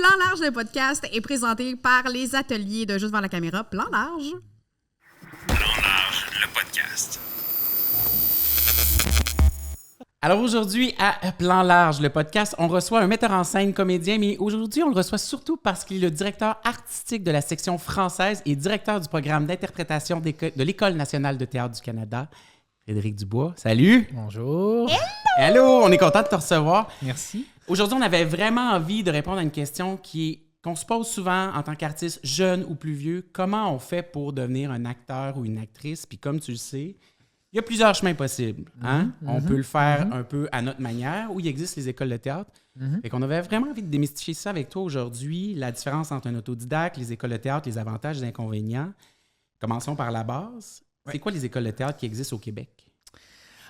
Plan Large, le podcast, est présenté par les ateliers de Juste devant la caméra. Plan Large. Plan Large, le podcast. Alors aujourd'hui, à Plan Large, le podcast, on reçoit un metteur en scène, comédien, mais aujourd'hui, on le reçoit surtout parce qu'il est le directeur artistique de la section française et directeur du programme d'interprétation de l'École nationale de théâtre du Canada, Frédéric Dubois. Salut! Bonjour! Hello! On est content de te recevoir. Merci. Aujourd'hui, on avait vraiment envie de répondre à une question qu'on se pose souvent en tant qu'artiste, jeune ou plus vieux. Comment on fait pour devenir un acteur ou une actrice? Puis comme tu le sais, il y a plusieurs chemins possibles. Hein? On peut le faire un peu à notre manière, où il existe les écoles de théâtre. Fait qu'on avait vraiment envie de démystifier ça avec toi aujourd'hui, la différence entre un autodidacte, les écoles de théâtre, les avantages et les inconvénients. Commençons par la base. Ouais. C'est quoi les écoles de théâtre qui existent au Québec?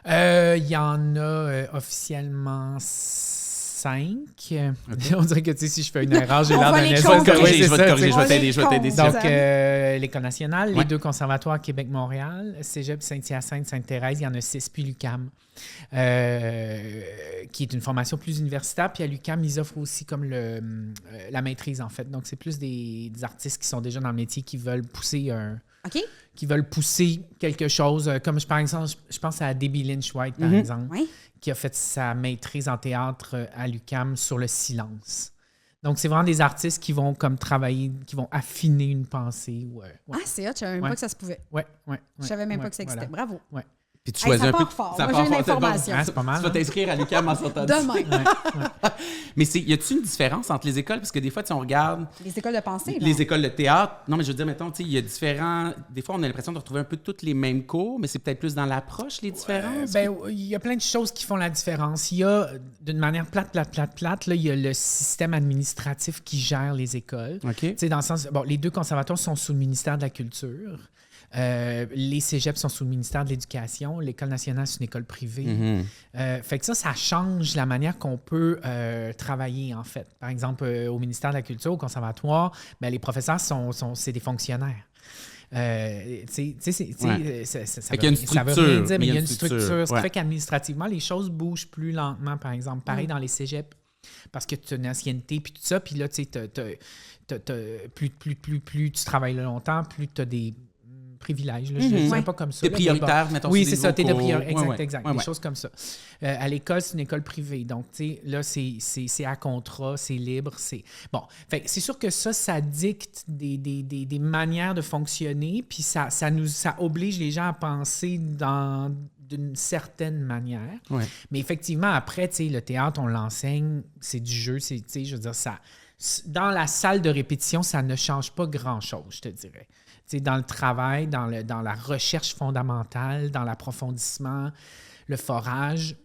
Il y en a officiellement 5. Okay. On dirait que si je fais une erreur, j'ai l'air d'un Je vais t'aider. Donc, l'École nationale, les 2 conservatoires Québec-Montréal, Cégep, Saint-Hyacinthe, Sainte-Thérèse, il y en a 6, puis l'UQAM, qui est une formation plus universitaire. Puis à l'UQAM, ils offrent aussi comme la maîtrise, en fait. Donc, c'est plus des artistes qui sont déjà dans le métier qui veulent pousser qui veulent pousser quelque chose. Comme par exemple, je pense à Debbie Lynch-White, par exemple, qui a fait sa maîtrise en théâtre à l'UQAM sur le silence. Donc, c'est vraiment des artistes qui vont comme travailler, qui vont affiner une pensée. Ah, c'est hot, je savais même pas que ça se pouvait. Je savais même pas que ça existait. Voilà. Bravo. Ouais. Puis tu choisis ça un peu. part fort. Moi, j'ai une information. C'est pas mal. Tu vas t'inscrire à l'UQAM en sortant de Demain. Mais y a-t-il une différence entre les écoles? Parce que des fois, on regarde... Les écoles de pensée, les écoles de théâtre. Non, mais je veux dire, mettons, il y a différents... Des fois, on a l'impression de retrouver un peu tous les mêmes cours, mais c'est peut-être plus dans l'approche, les différences? Il y a plein de choses qui font la différence. Il y a, d'une manière plate, là, il y a le système administratif qui gère les écoles. OK. Dans le sens... Bon, les 2 conservatoires sont sous le ministère de la Culture. Les cégeps sont sous le ministère de l'Éducation. L'École nationale, c'est une école privée. Fait que ça change la manière qu'on peut travailler, en fait. Par exemple, au ministère de la Culture, au conservatoire, les professeurs, c'est des fonctionnaires. Ça veut rien dire, mais il y a une structure. Ça fait qu'administrativement, les choses bougent plus lentement, par exemple. Pareil dans les cégeps, parce que tu as une ancienneté, puis tout ça. Puis là, plus tu travailles là longtemps, plus tu as des privilèges. Là, je ne sais pas comme ça. T'es prioritaire, mettons. Oui, c'est ça, t'es de prioritaire. Exact. Des choses comme ça. À l'école, c'est une école privée. Donc, là, c'est à contrat, c'est libre. Bon, fait c'est sûr que ça dicte des manières de fonctionner, puis ça oblige les gens à penser d'une certaine manière. Ouais. Mais effectivement, après, le théâtre, on l'enseigne, c'est du jeu, je veux dire, ça... Dans la salle de répétition, ça ne change pas grand-chose, je te dirais. Dans le travail, dans la recherche fondamentale, dans l'approfondissement, le forage,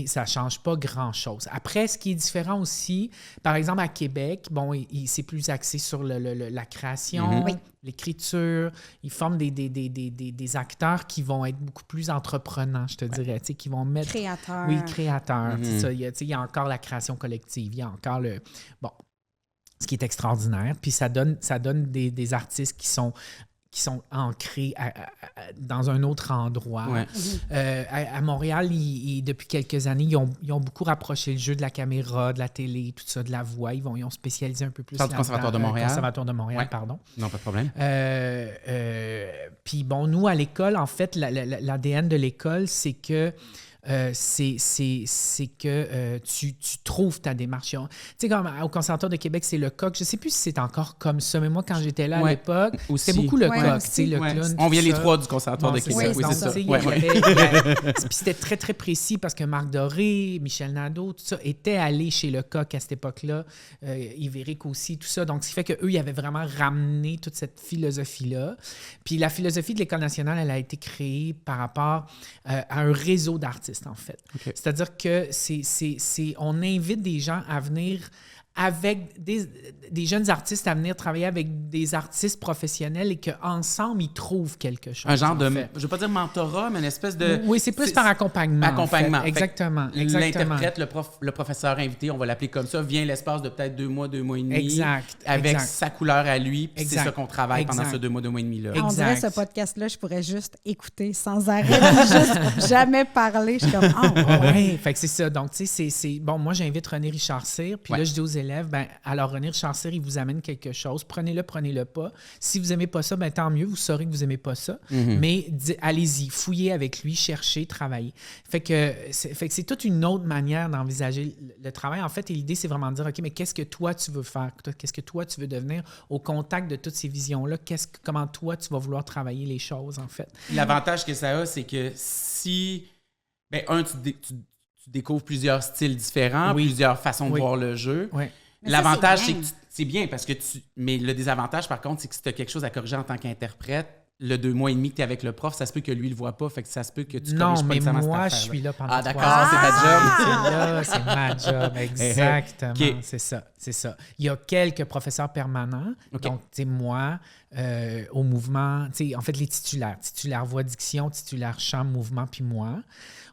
ça ne change pas grand-chose. Après, ce qui est différent aussi, par exemple, à Québec, c'est plus axé sur la création, l'écriture. Ils forment des acteurs qui vont être beaucoup plus entreprenants, je te dirais, qui vont mettre... Créateurs. Oui, créateurs. Il y a encore la création collective, il y a encore le... Bon, ce qui est extraordinaire. Puis ça donne des artistes qui sont ancrés dans un autre endroit. Ouais. À Montréal, depuis quelques années, ils ont beaucoup rapproché le jeu de la caméra, de la télé, tout ça, de la voix. Ils ont spécialisé un peu plus là-dedans. Conservatoire de Montréal. Conservatoire de Montréal, pardon. Non, pas de problème. Puis nous, à l'école, en fait, l'ADN de l'école, c'est que tu trouves ta démarche. Tu sais, comme au Conservatoire de Québec, c'est le coq. Je ne sais plus si c'est encore comme ça, mais moi, quand j'étais là à l'époque, c'était beaucoup le coq, le clown. On vient les 3 du Conservatoire de Québec. Oui, c'est ça. Puis c'était très, très précis parce que Marc Doré, Michel Nadeau, tout ça, étaient allés chez le coq à cette époque-là. Yves Éric aussi, tout ça. Donc, ce qui fait qu'eux, ils avaient vraiment ramené toute cette philosophie-là. Puis la philosophie de l'École nationale, elle a été créée par rapport à un réseau d'artistes, en fait. Okay. C'est-à-dire que on invite des gens à venir avec des jeunes artistes à venir travailler avec des artistes professionnels et qu'ensemble, ils trouvent quelque chose. Un genre de, je ne veux pas dire mentorat, mais une espèce de... Oui, c'est plus par accompagnement. Accompagnement. En fait. Exactement. L'interprète, le professeur invité, on va l'appeler comme ça, vient l'espace de peut-être 2 mois et demi. Avec sa couleur à lui, puis c'est ça qu'on travaille pendant ce 2 mois et demi-là. On dirait ce podcast-là, je pourrais juste écouter sans arrêt, juste jamais parler. Je suis comme, oui, fait que c'est ça. Donc, tu sais, bon, moi, j'invite René Richard Cyr, puis là, je dis aux élèves, élèves, ben, alors René Chancir, il vous amène quelque chose. Prenez-le pas. Si vous n'aimez pas ça, ben, tant mieux, vous saurez que vous n'aimez pas ça. Mais allez-y, fouillez avec lui, cherchez, travaillez. Fait que c'est toute une autre manière d'envisager le travail. En fait, et l'idée, c'est vraiment de dire, OK, mais qu'est-ce que toi, tu veux faire? Qu'est-ce que toi, tu veux devenir au contact de toutes ces visions-là? Comment toi, tu vas vouloir travailler les choses, en fait? L'avantage que ça a, c'est que si... Ben, tu découvres plusieurs styles différents, plusieurs façons de voir le jeu. Oui. L'avantage, c'est que c'est bien parce que mais le désavantage, par contre, c'est que si tu as quelque chose à corriger en tant qu'interprète, le 2 mois et demi que tu es avec le prof, ça se peut que lui, il le voit pas, fait que ça se peut que tu corriges pas nécessairement cette affaire-là. Non, mais moi, je suis là pendant 3 d'accord, ans. c'est ta job. C'est ma job, exactement. Okay. C'est ça. Il y a quelques professeurs permanents. Okay. Donc, tu sais, moi, au mouvement, tu sais, en fait, les titulaire voix diction, titulaire chant, mouvement, puis moi.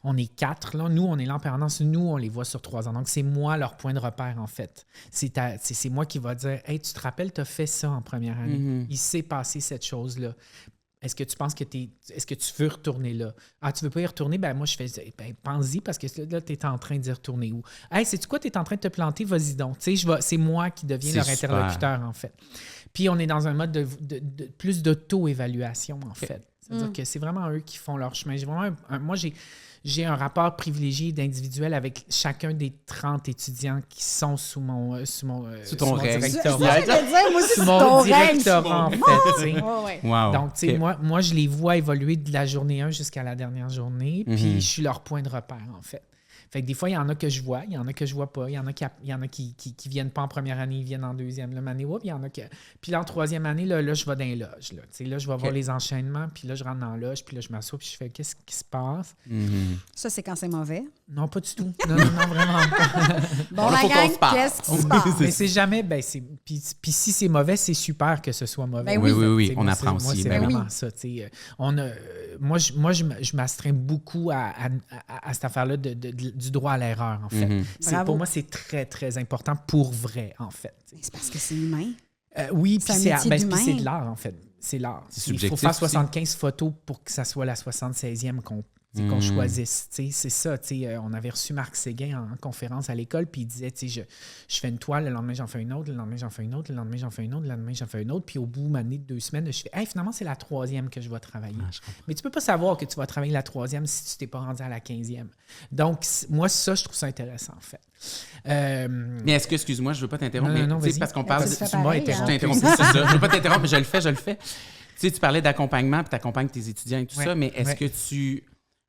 On est 4, là. Nous, on est là en permanence. Nous, on les voit sur 3 ans. Donc, c'est moi leur point de repère, en fait. C'est moi qui va dire, « Hey, tu te rappelles, tu as fait ça en première année. Il s'est passé cette chose-là. Est-ce que tu penses que est-ce que tu veux retourner là? Ah, tu veux pas y retourner? Ben moi, je fais, pense-y parce que là, tu es en train d'y retourner où? Hey, sais-tu quoi? Tu es en train de te planter? Vas-y donc. Tu sais, c'est moi qui deviens leur interlocuteur, en fait. Puis, on est dans un mode de plus d'auto-évaluation, en fait. C'est-à-dire que c'est vraiment eux qui font leur chemin. J'ai un rapport privilégié d'individuel avec chacun des 30 étudiants qui sont sous mon directorat. Sous mon directorat, en fait. Wow. Donc, tu sais, moi, je les vois évoluer de la journée 1 jusqu'à la dernière journée, puis je suis leur point de repère, en fait. Fait que des fois, il y en a que je vois, il y en a que je vois pas, il y en a qui viennent pas en première année, ils viennent en deuxième. Là, année, il y en a que... Puis là, en troisième année, là je vais dans les loges. Là, je vais voir les enchaînements, puis là, je rentre dans la loge, puis là, je m'assois, puis je fais « Qu'est-ce qui se passe? » Ça, c'est quand c'est mauvais? Non, pas du tout. Non, vraiment pas. Bon, la gang, qu'est-ce qui se passe? Mais c'est jamais... Puis si c'est mauvais, c'est super que ce soit mauvais. Ben oui, on apprend aussi. Moi, c'est vraiment ça. Moi, je m'astreins beaucoup à cette affaire-là du droit à l'erreur, en fait. Pour moi, c'est très, très important pour vrai, en fait. C'est parce que c'est humain. Oui, puis c'est de l'art, en fait. C'est l'art. Il faut faire 75 photos pour que ça soit la 76e qu'on choisisse. C'est ça. On avait reçu Marc Séguin en conférence à l'école, puis il disait, je fais une toile, le lendemain, j'en fais une autre, le lendemain, j'en fais une autre, le lendemain, j'en fais une autre, le lendemain, j'en fais une autre, puis au bout de 2 semaines, je fais, hey, finalement, c'est la 3e que je vais travailler. Mais tu peux pas savoir que tu vas travailler la 3e si tu t'es pas rendu à la 15e. Donc, moi, ça, je trouve ça intéressant, en fait. Mais est-ce que, excuse-moi, je veux pas t'interrompre, non, mais parce qu'on parle... Tu m'as interrompu, c'est ça. Je veux pas t'interrompre, mais je le fais. Tu parlais d'accompagnement, puis tu accompagnes tes étudiants et tout ça, mais est-ce que tu...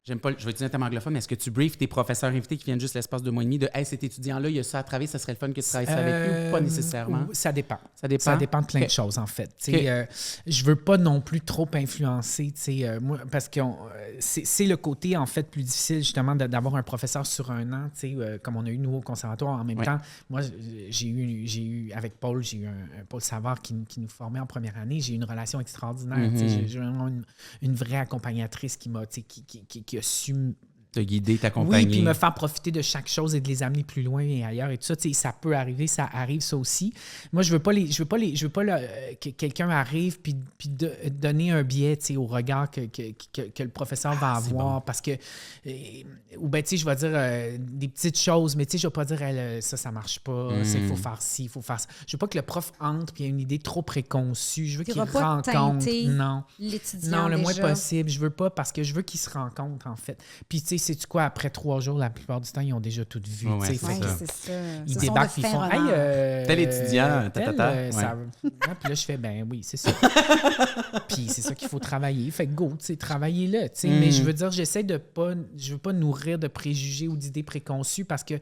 J'aime pas, je vais utiliser un terme anglophone, mais est-ce que tu briefes tes professeurs invités qui viennent juste l'espace de mois et demi de « Hey, cet étudiant-là, il a ça à travailler, ça serait le fun que tu travailles ça avec lui » ou pas nécessairement? Ça dépend. Ça dépend de plein de choses, en fait. Je veux pas non plus trop influencer, moi, parce que c'est le côté, en fait, plus difficile, justement, d'avoir un professeur sur 1 an, comme on a eu, nous, au conservatoire. En même temps, moi, j'ai eu avec Paul, j'ai eu un Paul Savard qui nous formait en première année. J'ai eu une relation extraordinaire. J'ai vraiment une vraie accompagnatrice qui m'a... qui a su te guider, t'accompagner. Oui, puis me faire profiter de chaque chose et de les amener plus loin et ailleurs et tout ça. Ça peut arriver, ça arrive, ça aussi. Moi, je veux pas que quelqu'un arrive puis donner un biais au regard que le professeur va avoir. Parce que, ou bien, je vais dire des petites choses, mais je vais pas dire ça marche pas, il faut faire ci, il faut faire ça. Je veux pas que le prof entre puis il y a une idée trop préconçue. Je veux qu'il rencontre. Non, le moins possible. Je veux pas parce que je veux qu'il se rencontre, en fait. Puis, sais-tu quoi, après 3 jours, la plupart du temps, ils ont déjà tout vu. C'est ça. Ils débarquent et ils font « Hey, tel étudiant, Puis là, je fais « Ben oui, c'est ça. » Puis c'est ça qu'il faut travailler. Fait que go, travaillez-le. Mais je veux dire, je veux pas nourrir de préjugés ou d'idées préconçues parce que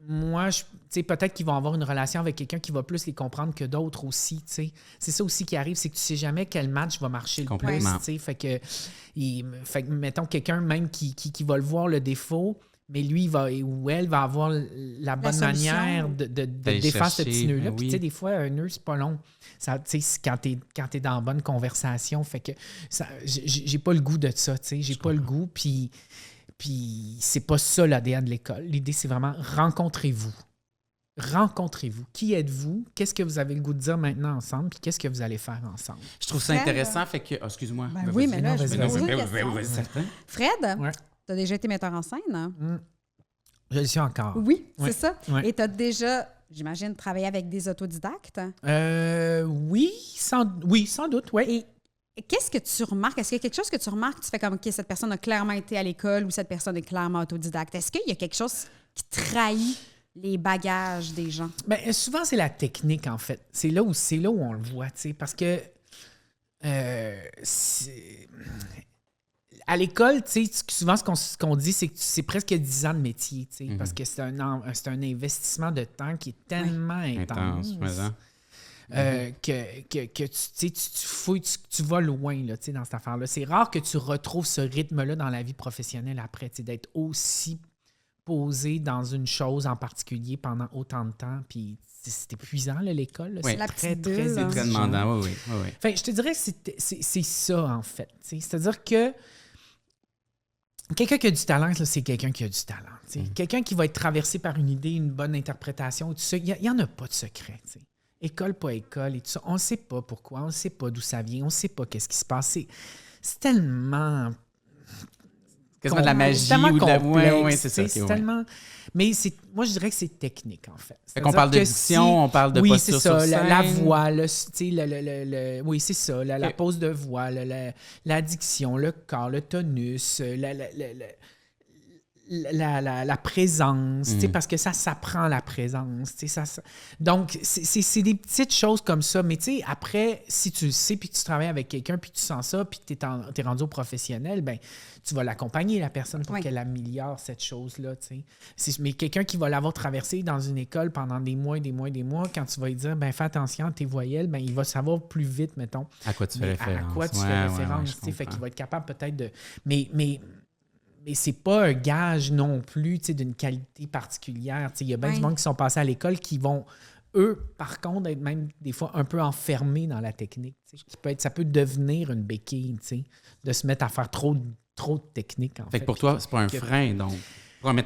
moi, peut-être qu'ils vont avoir une relation avec quelqu'un qui va plus les comprendre que d'autres aussi. C'est ça aussi qui arrive, c'est que tu sais jamais quel match va marcher le plus. Fait que, mettons, quelqu'un même qui va le voir le défaut, mais lui ou elle va avoir la bonne manière de défaire ce petit nœud-là. Puis des fois, un nœud, c'est pas long. Quand t'es dans la bonne conversation, fait que j'ai pas le goût de ça. J'ai pas le goût, Puis c'est pas ça l'ADN de l'école. L'idée, c'est vraiment rencontrez-vous. Rencontrez-vous. Qui êtes-vous? Qu'est-ce que vous avez le goût de dire maintenant ensemble? Puis qu'est-ce que vous allez faire ensemble? Je trouve ça intéressant. Fait que... excuse-moi. Oui, mais là, je vais poser une question. Certain. Fred, tu as déjà été metteur en scène? Hein? Je le suis encore. Oui, c'est ça. Ouais. Et tu as déjà j'imagine, travailler avec des autodidactes. Oui, sans doute, oui. Et qu'est-ce que tu remarques? Est-ce qu'il y a quelque chose que tu remarques, tu fais comme, OK, cette personne a clairement été à l'école ou cette personne est clairement autodidacte? Est-ce qu'il y a quelque chose qui trahit les bagages des gens? Bien, souvent, c'est la technique, en fait. C'est là où on le voit, tu sais, parce que à l'école, tu sais, souvent, ce qu'on dit, c'est que c'est presque 10 ans de métier, tu sais, parce que c'est un investissement de temps qui est tellement intense. Que tu fouilles, tu vas loin là, dans cette affaire-là. C'est rare que tu retrouves ce rythme-là dans la vie professionnelle après, d'être aussi posé dans une chose en particulier pendant autant de temps. Puis c'est épuisant, là, l'école. Là. Oui. C'est très très demandant, oui. Enfin, je te dirais que c'est ça, en fait. C'est-à-dire que quelqu'un qui a du talent, là, c'est quelqu'un qui a du talent. Quelqu'un qui va être traversé par une idée, une bonne interprétation, tout ça, il n'y en a pas de secret. École, pas école et tout ça. On ne sait pas pourquoi, on ne sait pas d'où ça vient, on ne sait pas qu'est-ce qui se passe. C'est tellement... Quasiment de la magie ou de la... Oui, c'est ça. C'est tellement... Mais moi, je dirais que c'est technique, en fait. On parle de diction, on parle de posture sur scène. La voix, oui, c'est ça. La pose de voix, la diction, le corps, le tonus, la présence, parce que ça s'apprend la présence. Donc, c'est des petites choses comme ça. Mais après, si tu le sais, puis tu travailles avec quelqu'un, puis tu sens ça, puis tu es rendu au professionnel, ben tu vas l'accompagner, la personne, pour qu'elle améliore cette chose-là. Mais quelqu'un qui va l'avoir traversé dans une école pendant des mois, quand tu vas lui dire, ben fais attention à tes voyelles, ben il va savoir plus vite, mettons. À quoi tu fais référence. À quoi tu fais référence. Fait qu'il va être capable peut-être de... Mais c'est pas un gage non plus d'une qualité particulière. Il y a bien du monde qui sont passés à l'école qui vont, eux, par contre, être même des fois un peu enfermés dans la technique. Ça peut devenir une béquille, de se mettre à faire trop de technique. Fait que pour toi, c'est pas un frein, donc. Comme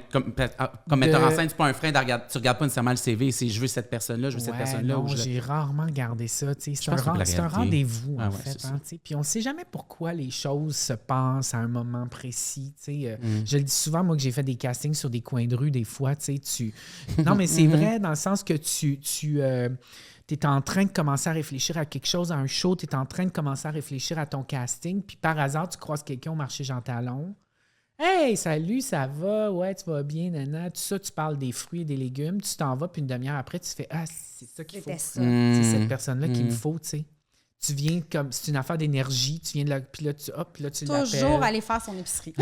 metteur en scène, c'est pas un frein. Tu regardes pas nécessairement le CV, c'est je veux cette personne-là, je veux cette personne-là. Non, j'ai rarement regardé ça. C'est un rendez-vous, en fait. Puis on ne sait jamais pourquoi les choses se passent à un moment précis. Je le dis souvent, moi, que j'ai fait des castings sur des coins de rue, des fois. Non, mais c'est vrai, dans le sens que tu es en train de commencer à réfléchir à quelque chose, à un show, tu es en train de commencer à réfléchir à ton casting, puis par hasard, tu croises quelqu'un au marché Jean Talon. Hey, salut, ça va? Ouais, tu vas bien, nana. Tout ça, tu parles des fruits et des légumes. Tu t'en vas, puis une demi-heure après, tu fais c'est ça qu'il faut. C'est cette personne-là qu'il me faut, tu sais. Tu viens comme... C'est une affaire d'énergie. Tu viens de là, puis là, tu l'appelles. Toujours aller faire son épicerie.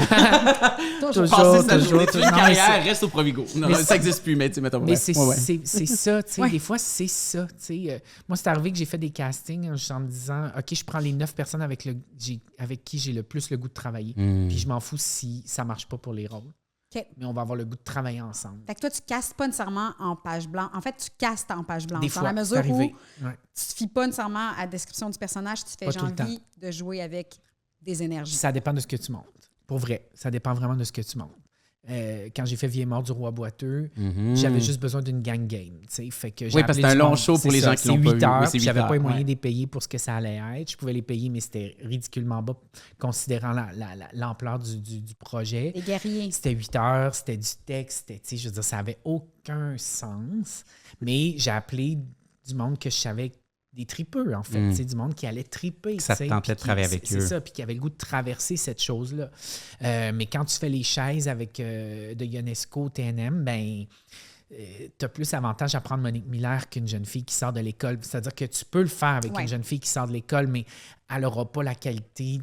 Toujours. Passer sa journée, toute une carrière, reste au Provigo. Non, ça n'existe plus, mais tu sais, mettons. Mais c'est ça, tu sais. Des fois, c'est ça, tu sais. Moi, c'est arrivé que j'ai fait des castings en me disant, OK, je prends les 9 personnes avec qui j'ai le plus le goût de travailler. Puis je m'en fous si ça ne marche pas pour les rôles. Okay. Mais on va avoir le goût de travailler ensemble. Fait que toi, tu castes pas nécessairement en page blanche. En fait, tu castes en page blanche. Des fois, dans la mesure où tu ne te fies pas nécessairement à la description du personnage, tu fais j'ai envie de jouer avec des énergies. Ça dépend de ce que tu montes. Pour vrai, ça dépend vraiment de ce que tu montes. Quand j'ai fait Vieille mort du roi boiteux, j'avais juste besoin d'une gang game. Fait que oui, parce que c'est un long show pour les gens qui l'ont pas vu. 8 heures, puis j'avais pas les moyens de les payer pour ce que ça allait être. Je pouvais les payer, mais c'était ridiculement bas considérant l'ampleur du projet. Les guerriers. C'était 8 heures, c'était du texte, je veux dire, ça avait aucun sens. Mais j'ai appelé du monde que je savais, des tripeux, en fait. Du monde qui allait triper. Ça te tentait de travailler avec eux. C'est ça, puis qui avait le goût de traverser cette chose-là. Mais quand tu fais les chaises avec de Ionesco, TNM, ben tu as plus avantage à prendre Monique Miller qu'une jeune fille qui sort de l'école. C'est-à-dire que tu peux le faire avec une jeune fille qui sort de l'école, mais elle n'aura pas la qualité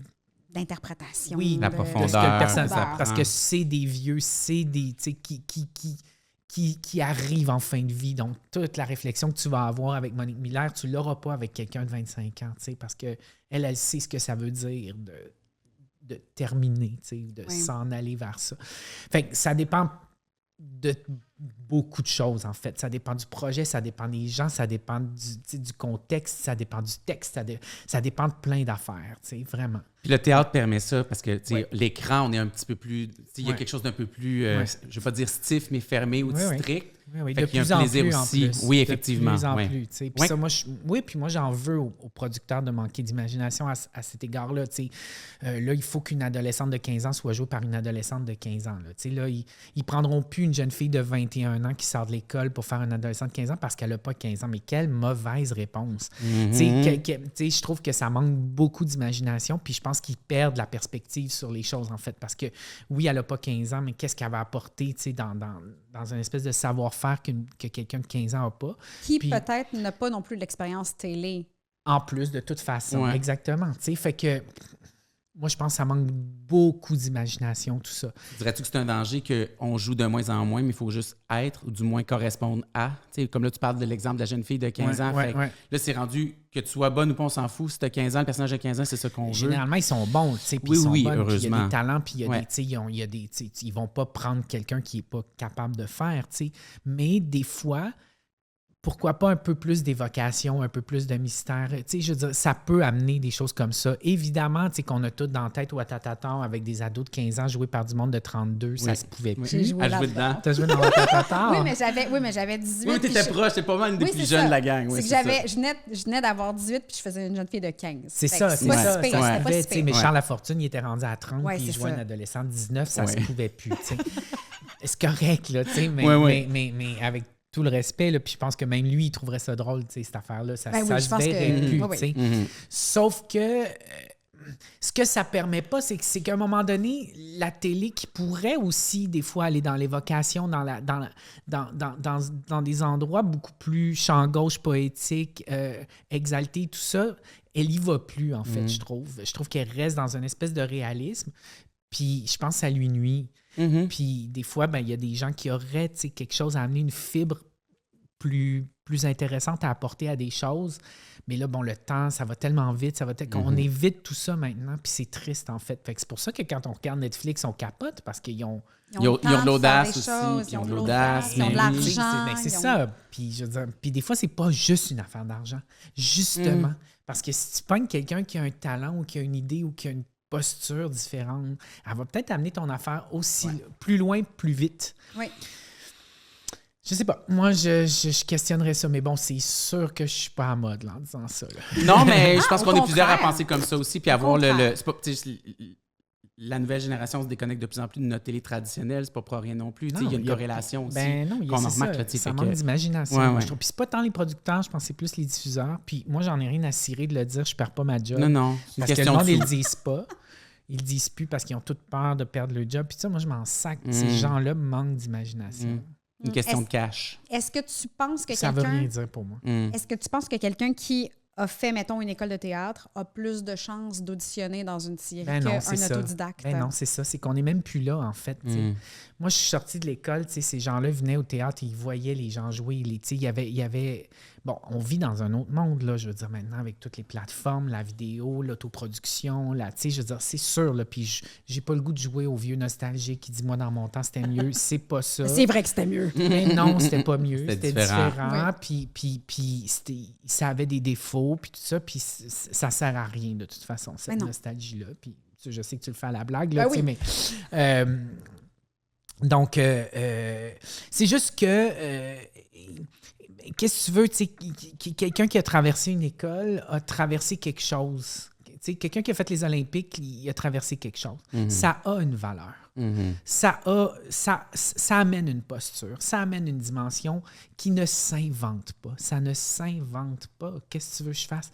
d'interprétation. Oui, la profondeur. Parce que c'est des vieux, c'est des... Qui arrive en fin de vie. Donc, toute la réflexion que tu vas avoir avec Monique Miller, tu ne l'auras pas avec quelqu'un de 25 ans, parce qu'elle sait ce que ça veut dire de terminer, de s'en aller vers ça. Fait que ça dépend de beaucoup de choses, en fait. Ça dépend du projet, ça dépend des gens, ça dépend du contexte, ça dépend du texte, ça dépend de plein d'affaires, vraiment. Puis le théâtre permet ça parce que l'écran, on est un petit peu plus... Il y a quelque chose d'un peu plus, je ne vais pas dire stiff, mais fermé ou strict. Oui, fait de qu'il y a plus un en plaisir plus aussi. en plus. Oui, effectivement. De plus en ouais. plus. Puis Ouais. ça, puis moi, j'en veux aux producteurs de manquer d'imagination à cet égard-là. Là, il faut qu'une adolescente de 15 ans soit jouée par une adolescente de 15 ans. Là, ils prendront plus une jeune fille de 21 ans qui sort de l'école pour faire une adolescente de 15 ans parce qu'elle n'a pas 15 ans. Mais quelle mauvaise réponse. Je trouve que ça manque beaucoup d'imagination, puis je pense qu'ils perdent la perspective sur les choses, en fait. Parce que, oui, elle n'a pas 15 ans, mais qu'est-ce qu'elle va apporter dans une espèce de savoir-faire que quelqu'un de 15 ans n'a pas. Qui peut-être n'a pas non plus l'expérience télé. En plus, de toute façon. Ouais. Exactement. Fait que moi, je pense que ça manque beaucoup d'imagination, tout ça. Dirais-tu que c'est un danger qu'on joue de moins en moins, mais il faut juste être, ou du moins correspondre à? Comme là, tu parles de l'exemple de la jeune fille de 15 ans. Ouais. Là, c'est rendu que tu sois bonne ou pas, on s'en fout. Si tu as 15 ans, le personnage de 15 ans, c'est ça qu'on veut. Généralement, ils sont bons, puis oui, ils sont oui, bonnes, puis il y a heureusement. des talents, puis ils vont pas prendre quelqu'un qui n'est pas capable de faire, mais des fois, pourquoi pas un peu plus d'évocation, un peu plus de mystère? Je veux dire, ça peut amener des choses comme ça. Évidemment, qu'on a tout dans la tête ou à Watatata avec des ados de 15 ans joués par du monde de 32, ça se pouvait plus. J'ai joué À jouer dedans. T'as joué dans Watatata? Oui, mais j'avais 18. Oui, t'étais proche, c'est pas mal une des plus jeunes de la gang. Oui, c'est que je venais d'avoir 18 puis je faisais une jeune fille de 15. C'est ça, c'est pas ça. si pire, c'était pas si pire. Mais Charles Lafortune, il était rendu à 30 Ouais, puis il c'est jouait ça. une adolescente de 19, ça se Ouais. pouvait plus. C'est correct, là, mais avec tout le respect, là, puis je pense que même lui, il trouverait ça drôle, cette affaire-là. Ça Ben oui, ça je se pense verrait que- plus, oui, oui. tu sais. Sauf que ce que ça permet pas, c'est qu'à un moment donné, la télé qui pourrait aussi, des fois, aller dans l'évocation, dans des endroits beaucoup plus champ gauche, poétique, exalté, tout ça, elle y va plus, en fait, je trouve. Je trouve qu'elle reste dans une espèce de réalisme, puis je pense que ça lui nuit. Puis des fois, il y a des gens qui auraient quelque chose à amener, une fibre plus intéressante à apporter à des choses. Mais là, le temps, ça va tellement vite, on évite tout ça maintenant, puis c'est triste, en fait. Fait que c'est pour ça que quand on regarde Netflix, on capote, parce qu'ils ont... Ils ont le temps de l'audace faire des aussi, choses, puis ils ont de l'audace. ils ont de mais l'argent. C'est ils ont- ça. Puis, je veux dire, puis des fois, c'est pas juste une affaire d'argent. Justement. Parce que si tu pognes quelqu'un qui a un talent ou qui a une idée ou qui a une posture différente, elle va peut-être amener ton affaire aussi plus loin, plus vite. Oui. Je sais pas. Moi, je questionnerais ça. Mais bon, c'est sûr que je suis pas à mode là, en disant ça. Là. Non, mais je pense au qu'on est plusieurs à contraire. penser comme ça aussi, puis avoir contraire. c'est pas, la nouvelle génération se déconnecte de plus en plus de notre télé traditionnelle, c'est pas pour rien non plus. Il y a une corrélation aussi. Non, qu'on en c'est remarque, ça. là, tu sais, Ça fait manque que- d'imagination. Ouais, moi, ouais. je trouve. Puis c'est pas tant les producteurs, je pense que c'est plus les diffuseurs. Puis moi, j'en ai rien à cirer de le dire, je perds pas ma job. Non, c'est une Parce que le question monde, de ils le sous. disent pas. Ils le disent plus parce qu'ils ont toute peur de perdre le job. Puis ça, moi, je m'en sac. Ces gens-là manquent d'imagination. Une question de cash. Est-ce que tu penses que Ça veut rien quelqu'un... dire pour moi. Est-ce que tu penses que quelqu'un qui a fait, mettons, une école de théâtre a plus de chances d'auditionner dans une série Non, c'est qu'un ça. autodidacte? Non, c'est ça. C'est qu'on n'est même plus là, en fait. t'sais. Moi, je suis sorti de l'école. Ces gens-là venaient au théâtre, ils voyaient les gens jouer. Il y avait... Bon, on vit dans un autre monde, là, je veux dire, maintenant, avec toutes les plateformes, la vidéo, l'autoproduction, je veux dire, c'est sûr, là, puis j'ai pas le goût de jouer au vieux nostalgique qui dit, moi, dans mon temps, c'était mieux. C'est pas ça. C'est vrai que c'était mieux. Mais non, c'était pas mieux. C'était C'était différent. différent. Puis ça avait des défauts, puis tout ça, puis ça sert à rien, de toute façon, cette Mais non. nostalgie-là. Puis je sais que tu le fais à la blague, là, Ben tu sais, oui. mais... donc, c'est juste que... qu'est-ce que tu veux, tu sais, quelqu'un qui a traversé une école a traversé quelque chose. Tu sais, quelqu'un qui a fait les Olympiques, il a traversé quelque chose. Ça a une valeur. Ça amène une posture, ça amène une dimension qui ne s'invente pas. Ça ne s'invente pas. Qu'est-ce que tu veux que je fasse?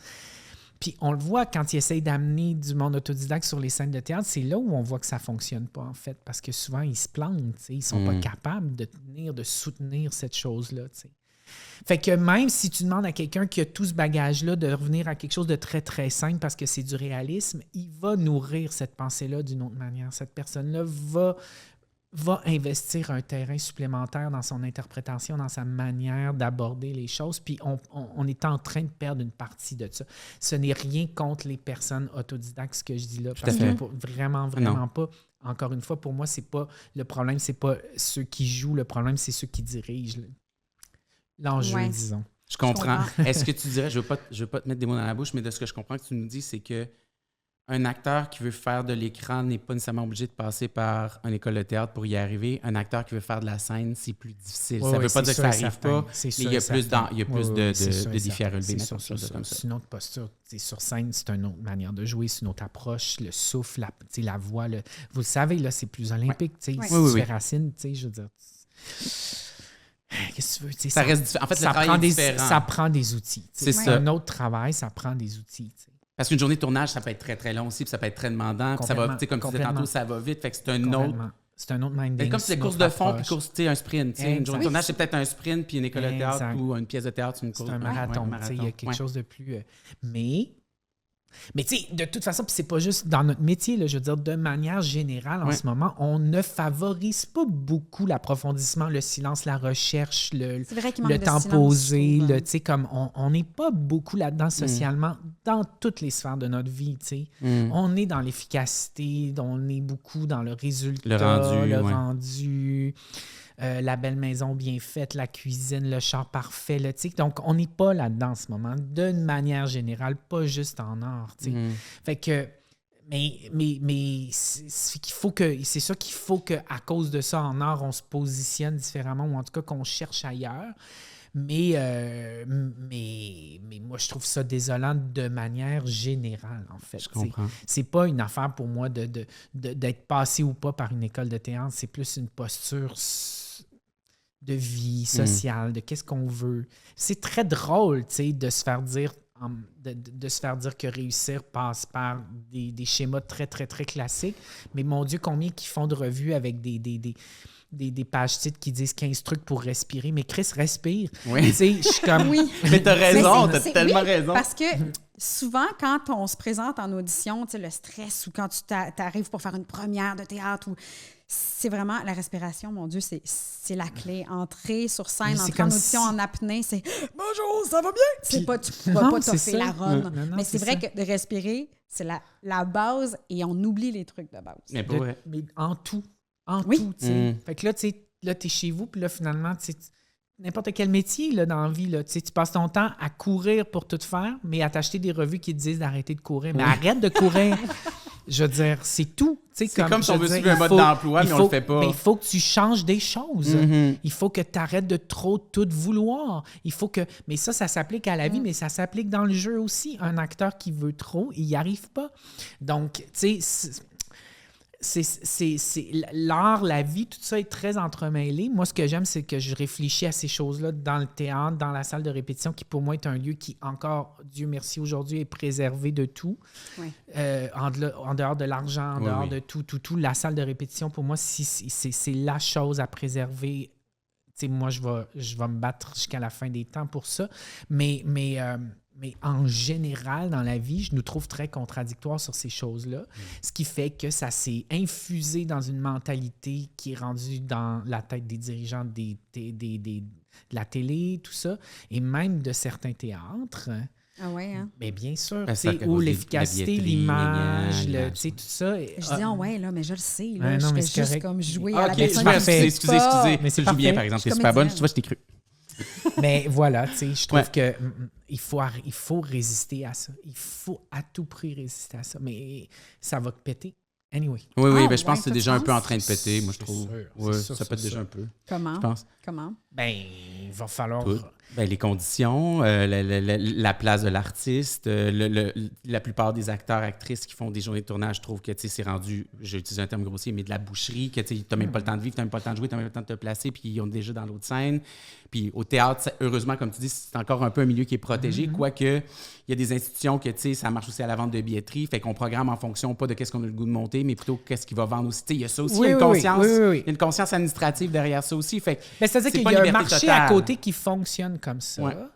Puis on le voit quand ils essayent d'amener du monde autodidacte sur les scènes de théâtre, c'est là où on voit que ça ne fonctionne pas, en fait, parce que souvent, ils se plantent. Ils ne sont pas capables de soutenir cette chose-là. T'sais. Fait que même si tu demandes à quelqu'un qui a tout ce bagage-là de revenir à quelque chose de très, très simple parce que c'est du réalisme, il va nourrir cette pensée-là d'une autre manière. Cette personne-là va investir un terrain supplémentaire dans son interprétation, dans sa manière d'aborder les choses, puis on est en train de perdre une partie de ça. Ce n'est rien contre les personnes autodidactes, ce que je dis là, parce que vraiment pas. Encore une fois, pour moi, c'est pas le problème, c'est pas ceux qui jouent, le problème, c'est ceux qui dirigent. L'enjeu, disons. Je comprends. Est-ce que tu dirais, je veux pas te mettre des mots dans la bouche, mais de ce que je comprends que tu nous dis, c'est que un acteur qui veut faire de l'écran n'est pas nécessairement obligé de passer par une école de théâtre pour y arriver. Un acteur qui veut faire de la scène, c'est plus difficile. Ça ne veut pas dire que ça n'arrive pas, mais il y a plus, de défis à relever. C'est une autre posture. Sur scène, c'est une autre manière de jouer, c'est une autre approche, le souffle, la voix. Vous le savez, là, c'est plus olympique. Si tu fais Racine, je veux dire... Qu'est-ce que tu veux? Ça reste différent. En fait, ça prend des outils. C'est un autre travail, ça prend des outils. Parce qu'une journée de tournage, ça peut être très, très long aussi, puis ça peut être très demandant. Puis ça va, comme tu disais tantôt, ça va vite. Fait que c'est un autre. C'est un autre minding. C'est comme si c'est course de fond puis un sprint. Une journée de tournage, c'est peut-être un sprint, puis une école de théâtre ou une pièce de théâtre, c'est une course. C'est un marathon. Il y a quelque chose de plus. Mais tu sais, de toute façon, puis c'est pas juste dans notre métier, là, je veux dire, de manière générale, en ce moment, on ne favorise pas beaucoup l'approfondissement, le silence, la recherche, le temps posé. Tu sais, comme on n'est pas beaucoup là-dedans socialement, dans toutes les sphères de notre vie, tu sais. On est dans l'efficacité, on est beaucoup dans le résultat, le rendu. La belle maison bien faite, la cuisine, le char parfait. Là, donc, on n'est pas là-dedans en ce moment, d'une manière générale, pas juste en art. Fait que, mais c'est ça qu'il faut qu'à cause de ça, en art, on se positionne différemment ou en tout cas qu'on cherche ailleurs. Mais moi, je trouve ça désolant de manière générale, en fait. Je comprends. C'est pas une affaire pour moi d'être passé ou pas par une école de théâtre. C'est plus une posture de vie sociale, de qu'est-ce qu'on veut. C'est très drôle, tu sais, de se faire dire que réussir passe par des schémas très, très, très classiques. Mais mon Dieu, combien qui font de revues avec des pages titres qui disent 15 trucs pour respirer. Mais Chris, respire. Oui. Tu sais, je suis comme... Oui. Mais t'as raison, t'as tellement raison. Parce que souvent, quand on se présente en audition, tu sais, le stress ou quand tu t'arrives pour faire une première de théâtre, c'est vraiment la respiration, mon Dieu, c'est la clé. Entrer sur scène, entrer en audition en apnée, c'est « Bonjour, ça va bien? » C'est pas, tu ne vas pas toffer la run. Mais c'est vrai que de respirer, c'est la base et on oublie les trucs de base. Mais en tout. Tout, tu sais. Fait que là, t'es chez vous, puis là, finalement, tu sais, n'importe quel métier là, dans la vie, là, tu passes ton temps à courir pour tout faire, mais à t'acheter des revues qui te disent d'arrêter de courir. Mais arrête de courir! Je veux dire, c'est tout. C'est comme si on veut suivre un mode d'emploi, mais on le fait pas. Mais il faut que tu changes des choses. Il faut que tu arrêtes de trop tout vouloir. Il faut que... Mais ça s'applique à la vie, mais ça s'applique dans le jeu aussi. Un acteur qui veut trop, il n'y arrive pas. Donc, tu sais... C'est l'art, la vie, tout ça est très entremêlé. Moi, ce que j'aime, c'est que je réfléchis à ces choses-là dans le théâtre, dans la salle de répétition, qui pour moi est un lieu qui, encore, Dieu merci, aujourd'hui, est préservé de tout. Oui. En dehors de l'argent, en dehors de tout. La salle de répétition, pour moi, c'est la chose à préserver. T'sais, moi, je vais me battre jusqu'à la fin des temps pour ça. Mais en général, dans la vie, je nous trouve très contradictoires sur ces choses-là. Ce qui fait que ça s'est infusé dans une mentalité qui est rendue dans la tête des dirigeants de la télé, tout ça, et même de certains théâtres. Ah ouais, hein? Mais bien sûr, où l'efficacité, l'image, tout ça. Je dis, ouais, là, mais je le sais. Là, je fais juste comme jouer à la personne. Excusez. Mais c'est bien, par exemple. C'est super bonne. Tu vois, je t'ai cru. Mais voilà, tu sais, je trouve que il faut résister à ça. Il faut à tout prix résister à ça. Mais ça va péter. Anyway. Oui, ben, je pense que c'est déjà un peu en train de péter, moi, je trouve. Ça pète déjà un peu. Comment? Je pense. Comment? Ben, il va falloir... Ben, les conditions, la place de l'artiste, la plupart des acteurs, actrices qui font des journées de tournage trouvent que c'est rendu, j'ai utilisé un terme grossier, mais de la boucherie, que tu n'as même pas le temps de vivre, tu n'as même pas le temps de jouer, tu n'as même pas le temps de te placer, puis ils ont déjà dans l'autre scène. Puis au théâtre, heureusement, comme tu dis, c'est encore un peu un milieu qui est protégé, quoique il y a des institutions que ça marche aussi à la vente de billetterie, fait qu'on programme en fonction pas de qu'est-ce qu'on a le goût de monter, mais plutôt qu'est-ce qu'il va vendre aussi. Il y a ça aussi, il y a une conscience, il y a une conscience administrative derrière ça aussi. Fait c'est-à-dire qu'il y a un marché à côté qui fonctionne comme ça.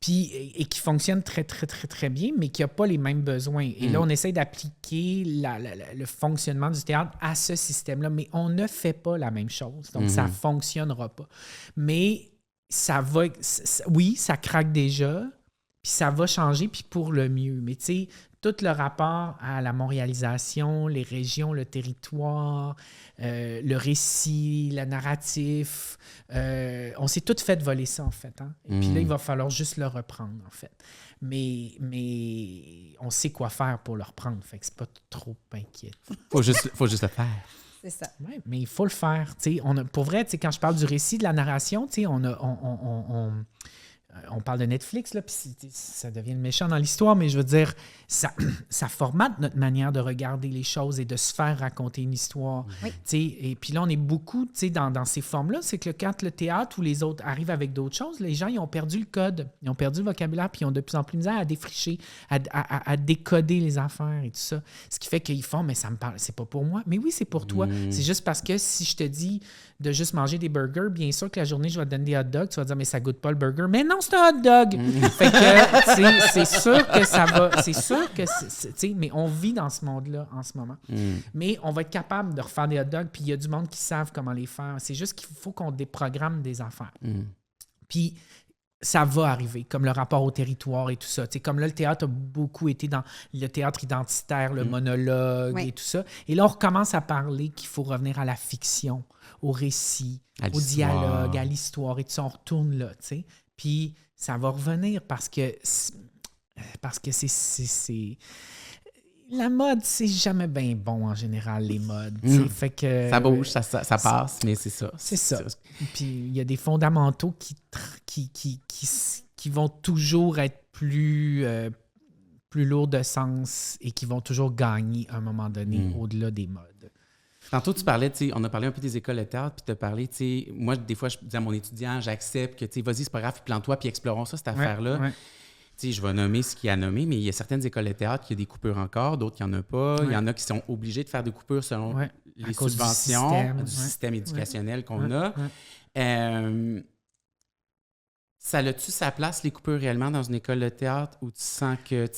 Et qui fonctionne très, très, très, très bien, mais qui n'a pas les mêmes besoins. Et là, on essaie d'appliquer le fonctionnement du théâtre à ce système-là, mais on ne fait pas la même chose. Donc, ça ne fonctionnera pas. Mais ça va... Oui, ça craque déjà, puis ça va changer, puis pour le mieux. Mais tu sais, tout le rapport à la montréalisation, les régions, le territoire, le récit, le narratif. On s'est tout fait voler ça, en fait. Hein? Et puis là, il va falloir juste le reprendre, en fait. Mais on sait quoi faire pour le reprendre. Fait que c'est pas trop inquiétant. Faut juste le faire. C'est ça. Oui, mais il faut le faire. Pour vrai, quand je parle du récit, de la narration, on parle de Netflix, là, puis ça devient méchant dans l'histoire, mais je veux dire, ça formate notre manière de regarder les choses et de se faire raconter une histoire. Oui. Et puis là, on est beaucoup dans ces formes-là. C'est que quand le théâtre ou les autres arrivent avec d'autres choses, les gens, ils ont perdu le code, ils ont perdu le vocabulaire, puis ils ont de plus en plus misère à défricher, à décoder les affaires et tout ça. Ce qui fait qu'ils font, mais ça me parle, c'est pas pour moi. Mais oui, c'est pour toi. C'est juste parce que si je te dis de juste manger des burgers, bien sûr que la journée, je vais te donner des hot dogs, tu vas dire, mais ça goûte pas le burger. Mais non, c'est un hot dog! Fait que, c'est sûr que ça va... C'est sûr que... mais on vit dans ce monde-là en ce moment. Mais on va être capable de refaire des hot dogs, puis il y a du monde qui savent comment les faire. C'est juste qu'il faut qu'on déprogramme des affaires. Puis ça va arriver, comme le rapport au territoire et tout ça. Comme là, le théâtre a beaucoup été dans le théâtre identitaire, le monologue et tout ça. Et là, on recommence à parler qu'il faut revenir à la fiction, au récit, au dialogue, à l'histoire et tout ça. On retourne là, tu sais. Puis ça va revenir parce que c'est... La mode, c'est jamais bien bon en général, les modes. Fait que, ça bouge, ça passe, mais c'est ça. C'est ça. Puis il y a des fondamentaux qui vont toujours être plus lourds de sens et qui vont toujours gagner à un moment donné au-delà des modes. Tantôt, tu parlais, on a parlé un peu des écoles de théâtre, puis tu as parlé, moi, des fois, je dis à mon étudiant, j'accepte que, vas-y, c'est pas grave, puis plante-toi, puis explorons ça, cette affaire-là. Ouais. Je vais nommer ce qu'il y a nommé, mais il y a certaines écoles de théâtre qui ont des coupures encore, d'autres qui n'en ont pas. Ouais. Il y en a qui sont obligés de faire des coupures selon les subventions du système éducationnel qu'on a. Ouais. Ça a-tu sa place, les coupures, réellement, dans une école de théâtre, où tu sens que,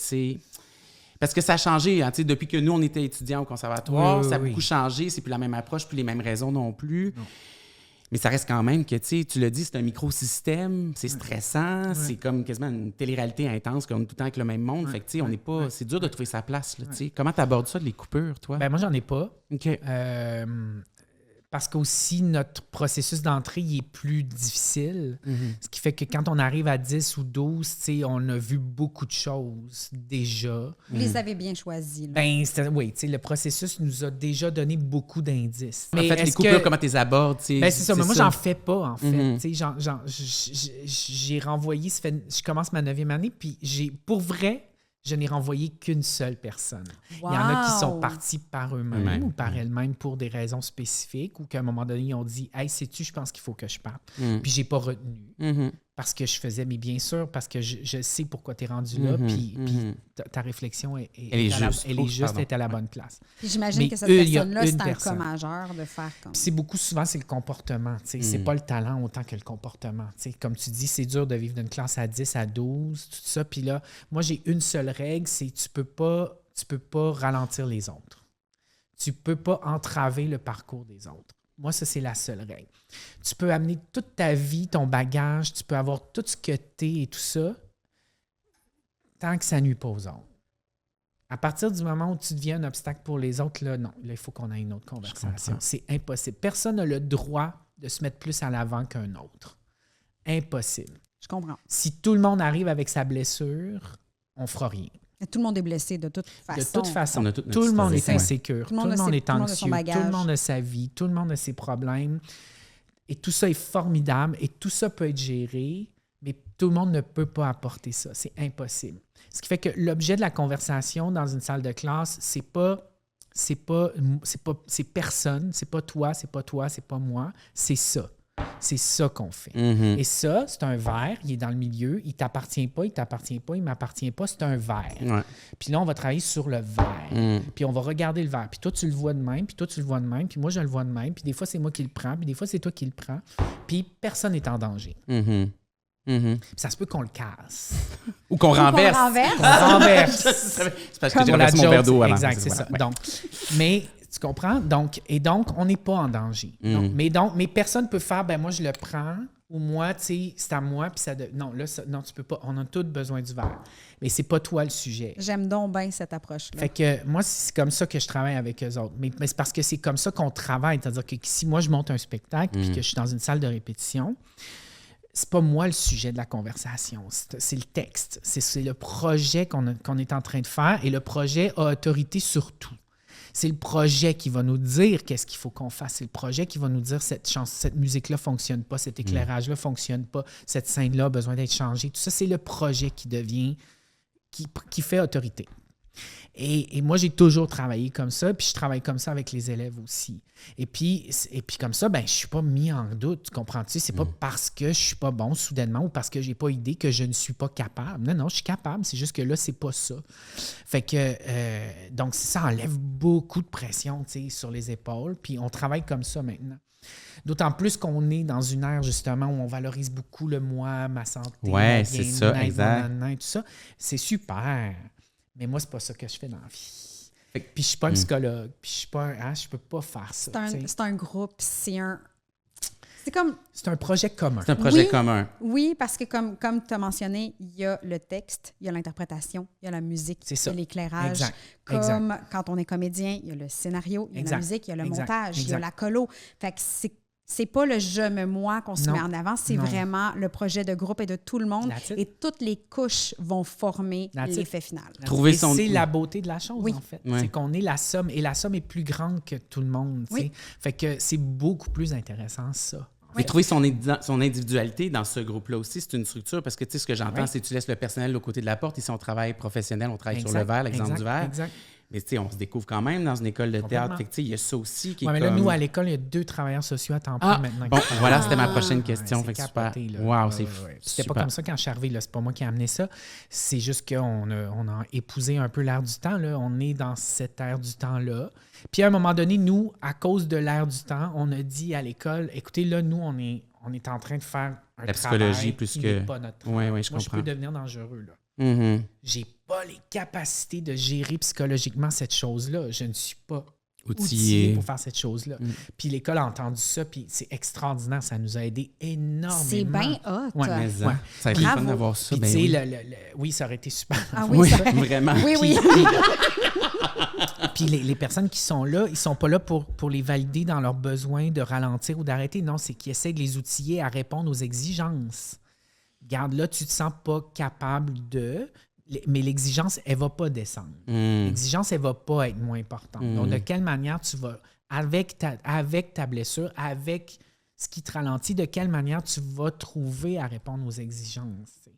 parce que ça a changé, hein, depuis que nous, on était étudiants au conservatoire, ça a beaucoup changé, c'est plus la même approche, plus les mêmes raisons non plus. Non. Mais ça reste quand même que, tu l'as dit, c'est un microsystème, c'est stressant, c'est comme quasiment une télé-réalité intense, comme tout le temps avec le même monde. Fait que, on n'est pas... C'est dur de trouver sa place, là, Comment tu abordes ça, les coupures, toi? Ben moi, j'en ai pas. OK. Parce qu'aussi, notre processus d'entrée il est plus difficile. Ce qui fait que quand on arrive à 10 ou 12, on a vu beaucoup de choses déjà. Vous les avez bien choisis. Là. Ben, oui, le processus nous a déjà donné beaucoup d'indices. En fait, les coupures, comment tu les abordes? Ben, c'est ça, mais moi, j'en fais pas, en fait. J'ai renvoyé, je commence ma 9e année, puis pour vrai, je n'ai renvoyé qu'une seule personne. Wow. Il y en a qui sont partis par eux-mêmes ou par elles-mêmes pour des raisons spécifiques ou qu'à un moment donné, ils ont dit « Hey, sais-tu, je pense qu'il faut que je parte. » Puis j'ai pas retenu. Parce que je faisais, mais bien sûr, parce que je sais pourquoi tu es rendu là, puis ta réflexion est à la bonne place. Puis j'imagine que cette personne-là, c'est un cas majeur de faire comme... Puis c'est beaucoup souvent, c'est le comportement. C'est pas le talent autant que le comportement. Comme tu dis, c'est dur de vivre d'une classe à 10, à 12, tout ça. Puis là, moi, j'ai une seule règle, c'est tu peux pas ralentir les autres. Tu peux pas entraver le parcours des autres. Moi, ça, c'est la seule règle. Tu peux amener toute ta vie, ton bagage, tu peux avoir tout ce que t'es et tout ça, tant que ça nuit pas aux autres. À partir du moment où tu deviens un obstacle pour les autres, là, non, là, il faut qu'on ait une autre conversation. C'est impossible. Personne n'a le droit de se mettre plus en avant qu'un autre. Impossible. Je comprends. Si tout le monde arrive avec sa blessure, on fera rien. Et tout le monde est blessé de toute façon. De toute façon. Tout le monde est insécure. Tout le monde est anxieux. Tout le monde a sa vie. Tout le monde a ses problèmes. Et tout ça est formidable. Et tout ça peut être géré. Mais tout le monde ne peut pas apporter ça. C'est impossible. Ce qui fait que l'objet de la conversation dans une salle de classe, c'est personne. C'est pas toi, c'est pas moi. C'est ça. C'est ça qu'on fait. Et ça, c'est un verre, il est dans le milieu, il t'appartient pas, il m'appartient pas, c'est un verre. Ouais. Puis là, on va travailler sur le verre. Puis on va regarder le verre. Puis toi, tu le vois de même, puis toi, tu le vois de même, puis moi, je le vois de même. Puis des fois, c'est moi qui le prends, puis des fois, c'est toi qui le prends. Puis personne n'est en danger. Ça se peut qu'on le casse. Ou qu'on renverse. On renverse. C'est parce que j'ai renversé mon verre d'eau avant. Exact, c'est ça. Donc, mais... Tu comprends? Donc, on n'est pas en danger. Mais personne ne peut faire, ben moi, je le prends ou moi, tu sais, c'est à moi, puis non, là, non, tu peux pas. On a tous besoin du verre. Mais c'est pas toi le sujet. J'aime donc bien cette approche-là. Fait que moi, c'est comme ça que je travaille avec eux autres. Mais c'est parce que c'est comme ça qu'on travaille. C'est-à-dire que si moi, je monte un spectacle puis que je suis dans une salle de répétition, c'est pas moi le sujet de la conversation. C'est le texte. C'est le projet qu'on est en train de faire et le projet a autorité sur tout. C'est le projet qui va nous dire qu'est-ce qu'il faut qu'on fasse. C'est le projet qui va nous dire cette musique-là ne fonctionne pas, cet éclairage-là ne fonctionne pas, cette scène-là a besoin d'être changée. Tout ça, c'est le projet qui fait autorité. Et moi, j'ai toujours travaillé comme ça, puis je travaille comme ça avec les élèves aussi. Et puis comme ça, ben je ne suis pas mis en doute, tu comprends-tu? C'est pas parce que je ne suis pas bon soudainement ou parce que je n'ai pas idée que je ne suis pas capable. Non, je suis capable, c'est juste que là, c'est pas ça. Fait que, donc, ça enlève beaucoup de pression, tu sais, sur les épaules, puis on travaille comme ça maintenant. D'autant plus qu'on est dans une ère, justement, où on valorise beaucoup le moi, ma santé, ouais, c'est ça, exact. Tout ça. C'est super. Mais moi, c'est pas ça que je fais dans la vie. Puis je suis pas un psychologue. Puis je suis pas je peux pas faire ça. C'est un groupe. C'est un projet commun. C'est un projet commun. Oui, parce que comme tu as mentionné, il y a le texte, il y a l'interprétation, il y a la musique, il y a l'éclairage. Exact. Comme quand on est comédien, il y a le scénario, il y a la musique, il y a le montage, il y a la colo. Fait que c'est pas le je me moi qu'on se met en avant, c'est vraiment le projet de groupe et de tout le monde. Et toutes les couches vont former l'effet final. C'est la beauté de la chose, en fait. Ouais. C'est qu'on est la somme, et la somme est plus grande que tout le monde. Oui. Fait que c'est beaucoup plus intéressant, ça. Mais trouver son individualité dans ce groupe-là aussi, c'est une structure, parce que tu sais, ce que j'entends, c'est que tu laisses le personnel au côté de la porte. Ici, on travaille professionnel, on travaille sur le verre, l'exemple du verre. Exact. Mais tu sais, on se découvre quand même dans une école de théâtre. Fait que tu sais, il y a ça aussi qui est mais là, nous, à l'école, il y a 2 travailleurs sociaux à temps plein maintenant. Bon, voilà, c'était ma prochaine question. Fait que capoté, super. Wow, c'est C'était pas comme ça quand je suis arrivé. Là. C'est pas moi qui ai amené ça. C'est juste qu'on a épousé un peu l'air du temps. Là. On est dans cette ère du temps-là. Puis à un moment donné, nous, à cause de l'ère du temps, on a dit à l'école, écoutez, là, nous, on est en train de faire un la psychologie travail plus qui que... n'est pas notre travail. Oui, je comprends. Moi, je peux devenir dangereux, là. Mm-hmm. J'ai pas les capacités de gérer psychologiquement cette chose-là. Je ne suis pas outillé pour faire cette chose-là. Puis l'école a entendu ça, puis c'est extraordinaire. Ça nous a aidé énormément. C'est bien hot. Ouais. Ça a été fun d'avoir ça. Puis, oui, ça aurait été super. Ah oui, vraiment. Oui. Puis les personnes qui sont là, ils sont pas là pour les valider dans leurs besoins de ralentir ou d'arrêter. Non, c'est qu'ils essaient de les outiller à répondre aux exigences. Regarde, là, tu te sens pas capable de... Mais l'exigence, elle va pas descendre. L'exigence, elle va pas être moins importante. Donc, de quelle manière tu vas, avec ta blessure, avec ce qui te ralentit, de quelle manière tu vas trouver à répondre aux exigences?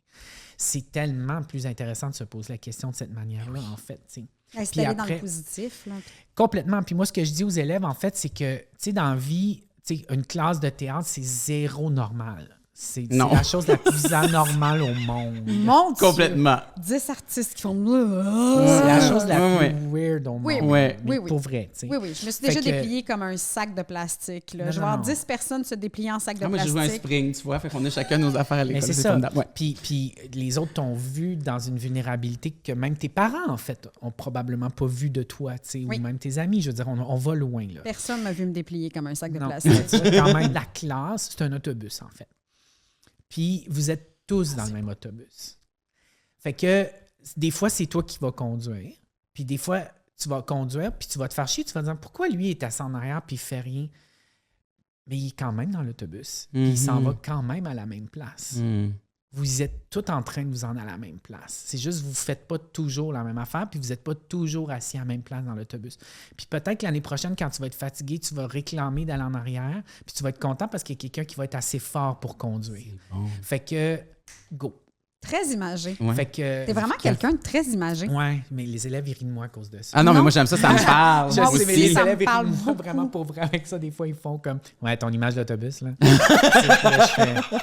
C'est tellement plus intéressant de se poser la question de cette manière-là, en fait. C'est aller dans le positif. Là. Complètement. Puis moi, ce que je dis aux élèves, en fait, c'est que, tu sais, dans la vie, une classe de théâtre, c'est zéro normal. C'est la chose la plus anormale au monde. Mon Dieu! Complètement. 10 artistes qui font... C'est la chose la plus weird au monde. Oui. Pour vrai, tu sais. Oui. Je me suis déjà dépliée comme un sac de plastique. Là. Je vais voir 10 personnes se déplier en sac de plastique. Moi, je joue un spring, tu vois. Fait qu'on a chacun nos affaires à l'école. Mais c'est ça. Puis les autres t'ont vu dans une vulnérabilité que même tes parents, en fait, ont probablement pas vu de toi, tu sais, ou même tes amis. Je veux dire, on va loin, là. Personne m'a vu me déplier comme un sac de plastique. Quand même, la classe, c'est un autobus, en fait. Puis vous êtes tous dans le même autobus. Fait que des fois, c'est toi qui vas conduire. Puis des fois, tu vas conduire, puis tu vas te faire chier. Tu vas te dire, pourquoi lui est assis en arrière puis il fait rien? Mais il est quand même dans l'autobus. Puis il s'en va quand même à la même place. Vous êtes tous en train de vous en aller à la même place. C'est juste que vous ne faites pas toujours la même affaire, puis vous n'êtes pas toujours assis à la même place dans l'autobus. Puis peut-être que l'année prochaine, quand tu vas être fatigué, tu vas réclamer d'aller en arrière, puis tu vas être content parce qu'il y a quelqu'un qui va être assez fort pour conduire. Bon. Fait que, go. Très imagé. Ouais. Fait que t'es vraiment quelqu'un de très imagé. Oui, mais les élèves, ils rient de moi à cause de ça. Ah non, mais moi, j'aime ça, ça me parle. Je sais, mais les élèves, ils rient de moi vraiment pour vrai avec ça. Des fois, ils font comme, ouais, ton image d'autobus, là.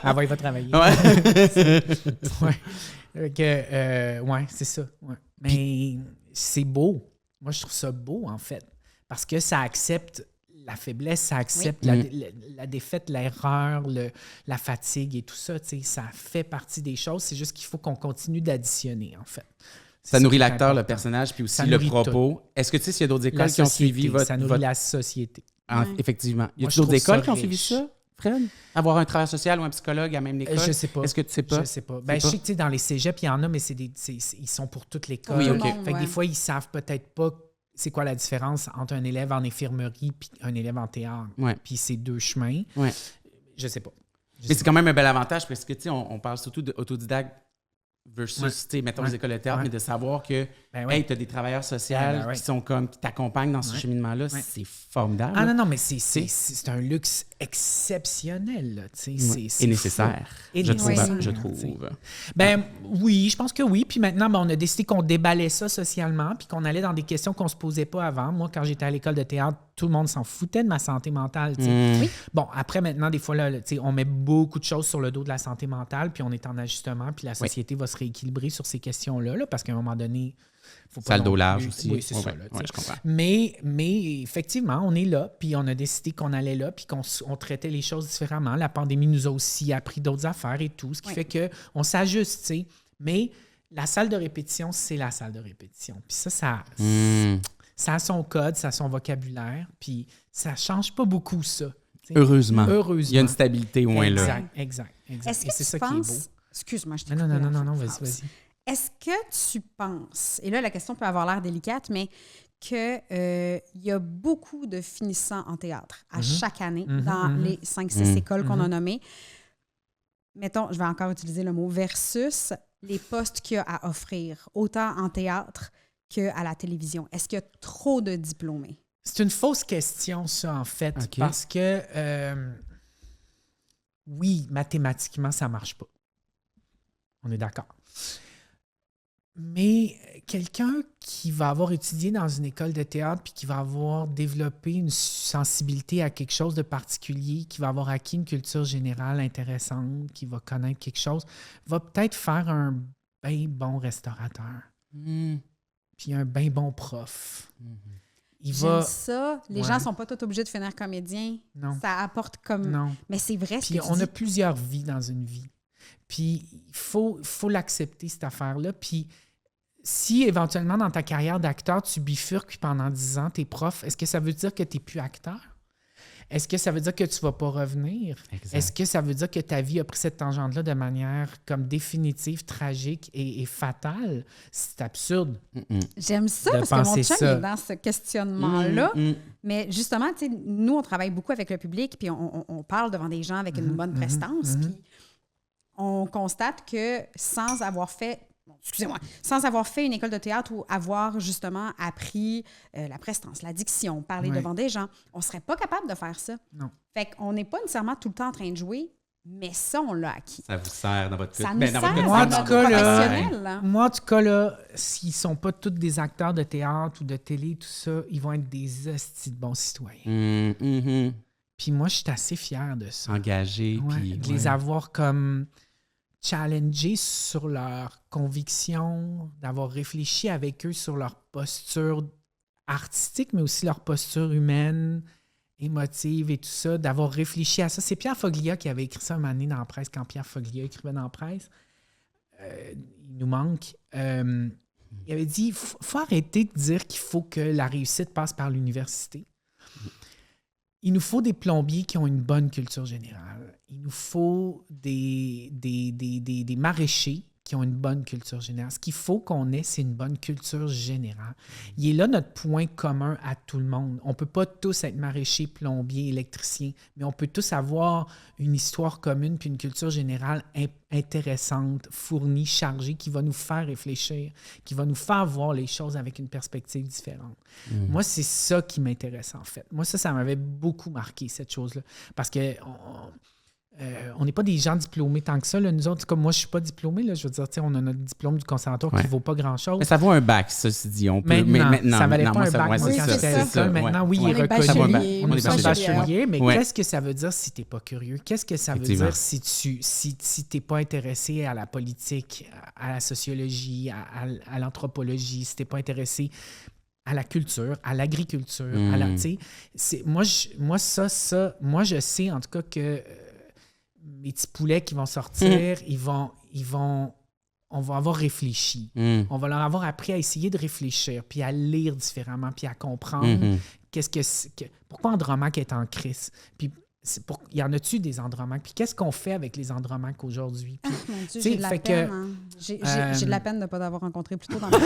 Ah ouais, il va travailler. Ouais, c'est ça. Ouais. Mais c'est beau. Moi, je trouve ça beau, en fait. Parce que ça accepte la faiblesse, ça accepte la défaite, l'erreur, la fatigue et tout ça. Ça fait partie des choses. C'est juste qu'il faut qu'on continue d'additionner, en fait. Ça nourrit l'acteur, le personnage, puis aussi le propos. Tout. Est-ce que tu sais s'il y a d'autres écoles qui ont suivi votre... Ça nourrit la société. Effectivement. Y a d'autres écoles qui ont suivi ça? Fred? Avoir un travailleur social ou un psychologue à même l'école? Je sais pas. Est-ce que tu sais pas? Je sais pas. Ben, je sais que dans les cégeps, il y en a, mais ils sont pour toute l'école. Oui, OK. Fait que des fois, ils savent peut-être pas c'est quoi la différence entre un élève en infirmerie et un élève en théâtre. Ouais. Puis c'est 2 chemins. Ouais. Je sais pas. Mais c'est quand même un bel avantage parce que, tu sais, on parle surtout d'autodidacte versus, tu sais, mettons les écoles de théâtre, mais de savoir que, hey, tu as des travailleurs sociaux qui sont comme, qui t'accompagnent dans ce cheminement-là, c'est formidable. Ah non, mais c'est un luxe exceptionnel, là, tu sais. Et nécessaire, je trouve. Ben oui, je pense que oui. Puis maintenant, on a décidé qu'on déballait ça socialement puis qu'on allait dans des questions qu'on se posait pas avant. Moi, quand j'étais à l'école de théâtre, tout le monde s'en foutait de ma santé mentale. Oui. Bon, après, maintenant, des fois, là, on met beaucoup de choses sur le dos de la santé mentale, puis on est en ajustement, puis la société va se rééquilibrer sur ces questions-là, là, parce qu'à un moment donné, faut pas... Ça le dos large aussi. Oui, c'est ça. Là, je comprends. Mais effectivement, on est là, puis on a décidé qu'on allait là, puis qu'on traitait les choses différemment. La pandémie nous a aussi appris d'autres affaires et tout, ce qui fait qu'on s'ajuste, tu sais. Mais la salle de répétition, c'est la salle de répétition. Puis ça a son code, ça a son vocabulaire, puis ça change pas beaucoup, ça. T'sais. Heureusement. Il y a une stabilité au moins là. Exact. Est-ce que c'est ça penses... qui est beau. Excuse-moi, je t'ai Non, vas-y. Est-ce que tu penses, et là la question peut avoir l'air délicate, mais qu'il y a beaucoup de finissants en théâtre à chaque année dans les 5-6 écoles qu'on a nommées, mettons, je vais encore utiliser le mot, versus les postes qu'il y a à offrir, autant en théâtre qu'à la télévision. Est-ce qu'il y a trop de diplômés? C'est une fausse question, ça, en fait, parce que, oui, mathématiquement, ça ne marche pas. On est d'accord. Mais quelqu'un qui va avoir étudié dans une école de théâtre puis qui va avoir développé une sensibilité à quelque chose de particulier, qui va avoir acquis une culture générale intéressante, qui va connaître quelque chose, va peut-être faire un bien bon restaurateur. Puis un bien bon prof. J'aime ça. Les gens ne sont pas tous obligés de finir comédien. Non. Ça apporte comme... Non. Mais c'est vrai ce Puis que tu on dis. a plusieurs vies dans une vie. Puis il faut l'accepter, cette affaire-là. Puis si éventuellement dans ta carrière d'acteur, tu bifurques puis pendant 10 ans, tu es prof, est-ce que ça veut dire que tu n'es plus acteur? Est-ce que ça veut dire que tu ne vas pas revenir? Exact. Est-ce que ça veut dire que ta vie a pris cette tangente-là de manière comme définitive, tragique et fatale? C'est absurde. J'aime ça parce que mon chum est dans ce questionnement-là. Mais justement, nous, on travaille beaucoup avec le public puis on parle devant des gens avec une bonne prestance. Puis on constate que sans avoir fait une école de théâtre ou avoir justement appris la prestance, la diction, parler devant des gens, on ne serait pas capable de faire ça. Non. Fait qu'on n'est pas nécessairement tout le temps en train de jouer, mais ça, on l'a acquis. Ça vous sert dans votre Ça nous sert dans notre professionnel. Moi, en tout cas, là, s'ils ne sont pas tous des acteurs de théâtre ou de télé, tout ça, ils vont être des hosties de bons citoyens. Puis moi, je suis assez fier de ça. Engagés. Puis de les avoir comme... challengés sur leurs convictions, d'avoir réfléchi avec eux sur leur posture artistique, mais aussi leur posture humaine, émotive et tout ça, d'avoir réfléchi à ça. C'est Pierre Foglia qui avait écrit ça un moment donné dans la presse, quand Pierre Foglia écrivait dans la presse. Il nous manque. Il avait dit, il faut arrêter de dire qu'il faut que la réussite passe par l'université. Il nous faut des plombiers qui ont une bonne culture générale. Il nous faut des maraîchers qui ont une bonne culture générale. Ce qu'il faut qu'on ait, c'est une bonne culture générale. Il est là notre point commun à tout le monde. On ne peut pas tous être maraîchers, plombiers, électriciens, mais on peut tous avoir une histoire commune puis une culture générale intéressante, fournie, chargée, qui va nous faire réfléchir, qui va nous faire voir les choses avec une perspective différente. Moi, c'est ça qui m'intéresse, en fait. Moi, ça m'avait beaucoup marqué, cette chose-là. Parce que... on n'est pas des gens diplômés tant que ça. Là. Nous autres, comme moi, je ne suis pas diplômé. Là, je veux dire, on a notre diplôme du conservatoire qui ne vaut pas grand-chose. Mais ça vaut un bac, ça, si dit. On peut, maintenant, ça ne valait pas un bac. Moi, quand j'étais à l'école. Maintenant, oui, il est reconnu. On est bachelier. Mais qu'est-ce que ça veut dire si tu n'es pas curieux? Qu'est-ce que ça veut dire si tu n'es pas intéressé à la politique, à la sociologie, à l'anthropologie, si tu n'es pas intéressé à la culture, à l'agriculture, moi, je sais en tout cas que mes petits poulets qui vont sortir, on va avoir réfléchi. On va leur avoir appris à essayer de réfléchir, puis à lire différemment, puis à comprendre pourquoi Andromaque est en crise. Puis y en a-tu des andromaques? Puis qu'est-ce qu'on fait avec les andromaques aujourd'hui? Puis, mon Dieu, j'ai de la peine. Hein. J'ai de la peine de ne pas t'avoir rencontré plus tôt dans le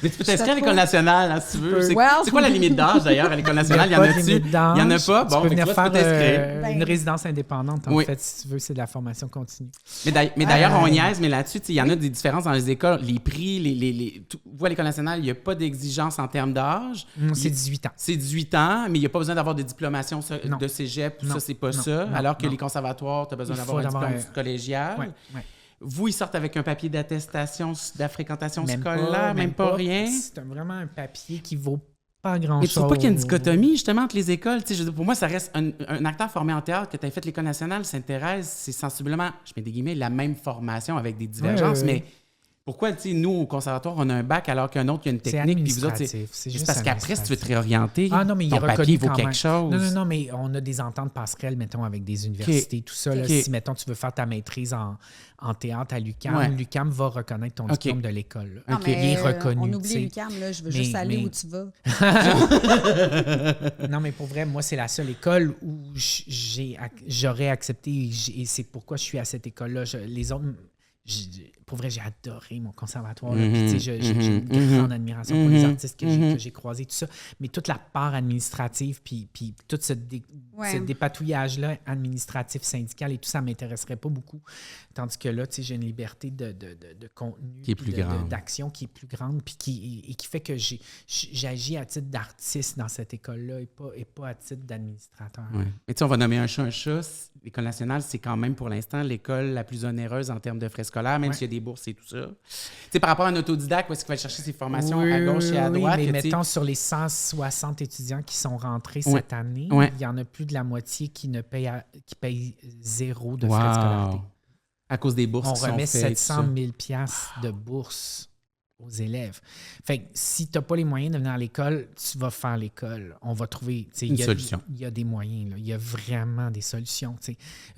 Mais tu peux t'inscrire à l'École nationale, hein, si tu veux. C'est quoi la limite d'âge, d'ailleurs, à l'École nationale? Il y en a-tu? Il n'y en a pas? Bon, tu peux venir faire t'inscrire. une résidence indépendante, en fait, si tu veux, c'est de la formation continue. Mais d'ailleurs, on niaise, mais là-dessus, il y en a des différences dans les écoles. Les prix, vous, à l'École nationale, il n'y a pas d'exigence en termes d'âge. C'est 18 ans. C'est 18 ans, mais il n'y a pas besoin d'avoir de diplomation de cégep. Ça, c'est pas ça. Alors que les conservatoires, tu as besoin d'avoir un diplôme collégial. Ouais. Vous, ils sortent avec un papier d'attestation de la fréquentation scolaire, même pas rien. C'est vraiment un papier qui vaut pas grand-chose. Mais tu trouves pas qu'il y a une dichotomie, justement, entre les écoles? Pour moi, ça reste un acteur formé en théâtre que tu as fait l'École nationale, Sainte-Thérèse, c'est sensiblement, je mets des guillemets, la même formation avec des divergences, mais... Pourquoi, nous, au conservatoire, on a un bac alors qu'un autre, il y a une technique, puis vous autres, c'est juste parce qu'après, si tu veux te réorienter, non, mais ton papier vaut quelque chose. Non, mais on a des ententes passerelles, mettons, avec des universités, tout ça. Là, si, mettons, tu veux faire ta maîtrise en théâtre à l'UQAM, l'UQAM va reconnaître ton diplôme de l'école. Non, mais il est reconnu. On oublie l'UQAM, là, je veux juste aller où tu vas. Non, mais pour vrai, moi, c'est la seule école où j'aurais accepté, et c'est pourquoi je suis à cette école-là. Les autres... Pour vrai, j'ai adoré mon conservatoire. J'ai une grande admiration pour les artistes que j'ai croisés, tout ça. Mais toute la part administrative, puis tout ce dépatouillage-là administratif, syndical et tout ça ne m'intéresserait pas beaucoup. Tandis que là, j'ai une liberté de contenu, qui est plus grande, d'action qui est plus grande, puis qui fait que j'agis à titre d'artiste dans cette école-là et pas à titre d'administrateur. Ouais. Mais on va nommer un chat. L'École nationale, c'est quand même pour l'instant l'école la plus onéreuse en termes de frais scolaires, même s'il y a des bourses et tout ça. Par rapport à un autodidacte, où est-ce qu'il va aller chercher ses formations à gauche et à droite? Mais mettons, sur les 160 étudiants qui sont rentrés cette année, il y en a plus de la moitié qui payent zéro de frais de scolarité. À cause des bourses. On remet 700 000 $ de bourses aux élèves. Fait que si tu n'as pas les moyens de venir à l'école, tu vas faire l'école. On va trouver une solution. Il y a des moyens. Là. Il y a vraiment des solutions.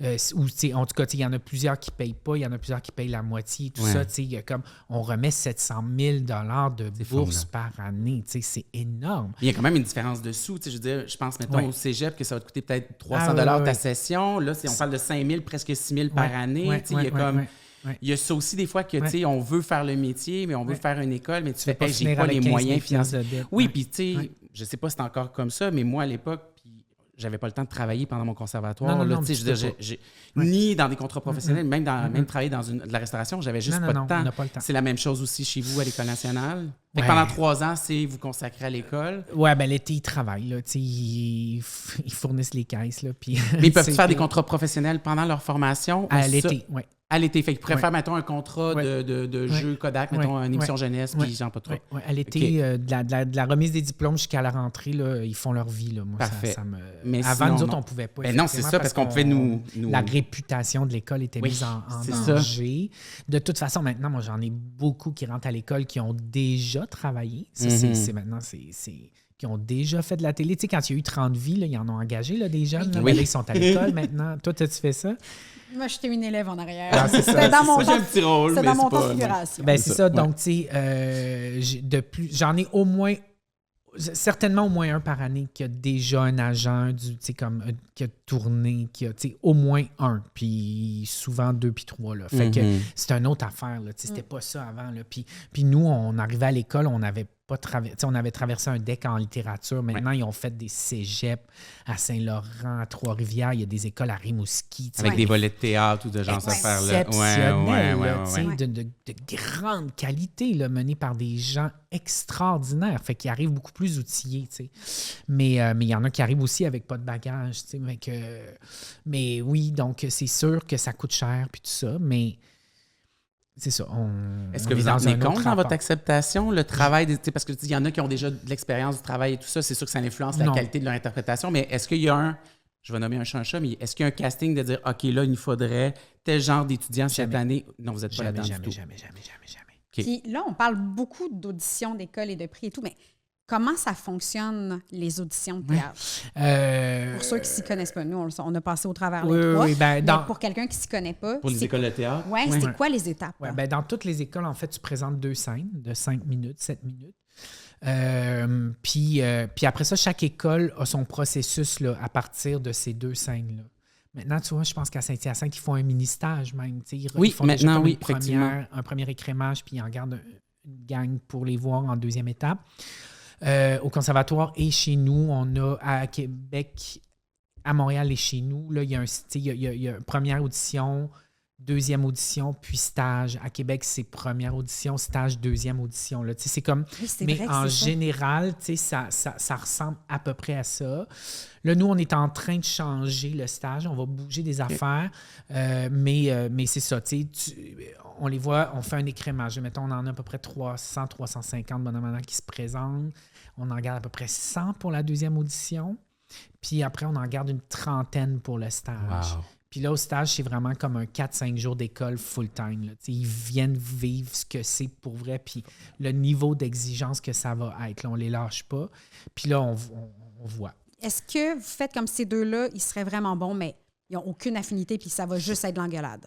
En tout cas, il y en a plusieurs qui ne payent pas, il y en a plusieurs qui payent la moitié. Tout ça, il y a comme on remet 700 000 $ de bourses par année. C'est énorme. Il y a quand même une différence de sous. Je veux dire, je pense, mettons, au cégep, que ça va te coûter peut-être 300 $ ta session. Là, on parle de 5 000, presque 6 000 par année. Il y a comme... Il y a ça aussi des fois que, on veut faire le métier, mais on veut faire une école, mais tu fais, j'ai pas les moyens financiers. Oui, puis je sais pas si c'est encore comme ça, mais moi, à l'époque, j'avais pas le temps de travailler pendant mon conservatoire. Ni dans des contrats professionnels, même travailler dans de la restauration, j'avais juste pas de temps. C'est la même chose aussi chez vous à l'École nationale. Fait que pendant 3 ans, c'est vous consacrez à l'école. Oui, bien l'été, ils travaillent. Là, ils fournissent les caisses. Là, puis, mais ils peuvent faire des contrats professionnels pendant leur formation? À l'été, oui. À l'été. Fait qu'ils préfèrent, mettons, un contrat de jeu Kodak, mettons, une émission jeunesse, puis j'en pas trop. Oui, à l'été, de la remise des diplômes jusqu'à la rentrée, là, ils font leur vie. Là. Moi, parfait. Mais avant, sinon, nous autres, on ne pouvait pas. Mais non, c'est ça, parce qu'on pouvait nous... La réputation de l'école était mise en danger. De toute façon, maintenant, moi, j'en ai beaucoup qui rentrent à l'école qui ont déjà travaillé. Ça, c'est maintenant, qui ont déjà fait de la télé. Tu sais, quand il y a eu 30 vies, là, ils en ont engagé, là, des jeunes. Là, ils sont à l'école maintenant. Toi, as-tu fait ça? Moi, j'étais une élève en arrière. Ah, c'était dans mon j'ai un petit rôle, c'est dans mon configuration. C'est ça. Donc, tu sais, j'en ai au moins, certainement au moins un par année qui a déjà un agent, qui a tourné, qui a au moins un, puis souvent 2 puis 3. Là. Fait que c'est une autre affaire. Là, c'était pas ça avant. Là. Puis nous, on arrivait à l'école, on avait traversé un deck en littérature. Maintenant, ils ont fait des cégeps à Saint-Laurent, à Trois-Rivières. Il y a des écoles à Rimouski. Avec des volets de théâtre ou de genre ça faire là. De grande qualité, là, menées par des gens extraordinaires. Fait qu'ils arrivent beaucoup plus outillés. Mais il y en a qui arrivent aussi avec pas de bagage. Mais oui, donc c'est sûr que ça coûte cher puis tout ça, mais c'est ça. Est-ce que vous en tenez compte dans votre acceptation, le travail, parce qu'il y en a qui ont déjà de l'expérience du travail et tout ça, c'est sûr que ça influence la qualité de leur interprétation, mais est-ce qu'il y a je vais nommer un chat, mais est-ce qu'il y a un casting de dire, OK, là, il nous faudrait tel genre d'étudiants cette année? Non, vous n'êtes pas là-dedans du tout. Jamais. Okay. Puis là, on parle beaucoup d'auditions d'école et de prix et tout, mais comment ça fonctionne, les auditions de théâtre? Pour ceux qui ne s'y connaissent pas, nous, on a passé au travers les trois. Pour quelqu'un qui ne s'y connaît pas... Pour les écoles de théâtre? C'est quoi les étapes? Dans toutes les écoles, en fait, tu présentes 2 scènes de 5 minutes, 7 minutes. Puis après ça, chaque école a son processus là, à partir de ces 2 scènes-là. Maintenant, tu vois, je pense qu'à Saint-Hyacinthe, ils font un mini-stage même. Ils font maintenant, un premier écrémage, puis ils en gardent une gang pour les voir en deuxième étape. Au conservatoire et chez nous, on a à Québec, à Montréal et chez nous, là, il y a une première audition, deuxième audition, puis stage. À Québec, c'est première audition, stage, deuxième audition. Là. C'est comme... mais en général, ça ressemble à peu près à ça. Là, nous, on est en train de changer le stage. On va bouger des affaires. Mais c'est ça. On les voit, on fait un écrémage. Mettons, on en a à peu près 300, 350 bonhommes qui se présentent. On en garde à peu près 100 pour la deuxième audition. Puis après, on en garde une trentaine pour le stage. Wow. Puis là, au stage, c'est vraiment comme un 4-5 jours d'école full-time. Là. Ils viennent vivre ce que c'est pour vrai, puis le niveau d'exigence que ça va être. Là, on ne les lâche pas. Puis là, on voit. Est-ce que vous faites comme ces deux-là, ils seraient vraiment bons, mais ils n'ont aucune affinité, puis ça va juste être de l'engueulade?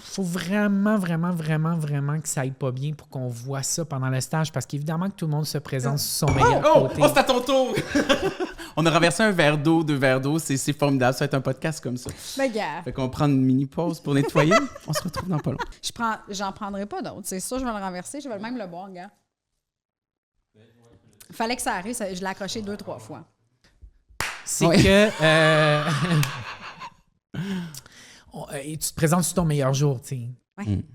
Faut vraiment que ça aille pas bien pour qu'on voit ça pendant le stage, parce qu'évidemment que tout le monde se présente sur son meilleur côté. C'est à ton tour! On a renversé un verre d'eau, 2 verres d'eau. C'est formidable. Ça va être un podcast comme ça. Ben, gars. Fait qu'on prend une mini-pause pour nettoyer. On se retrouve dans pas long. J'en prendrai pas d'autres. C'est sûr, je vais le renverser. Je vais même le boire, gars. Fallait que ça arrive. Je l'ai accroché 2-3 fois. C'est que... tu te présentes sur ton meilleur jour, tu sais. Ouais.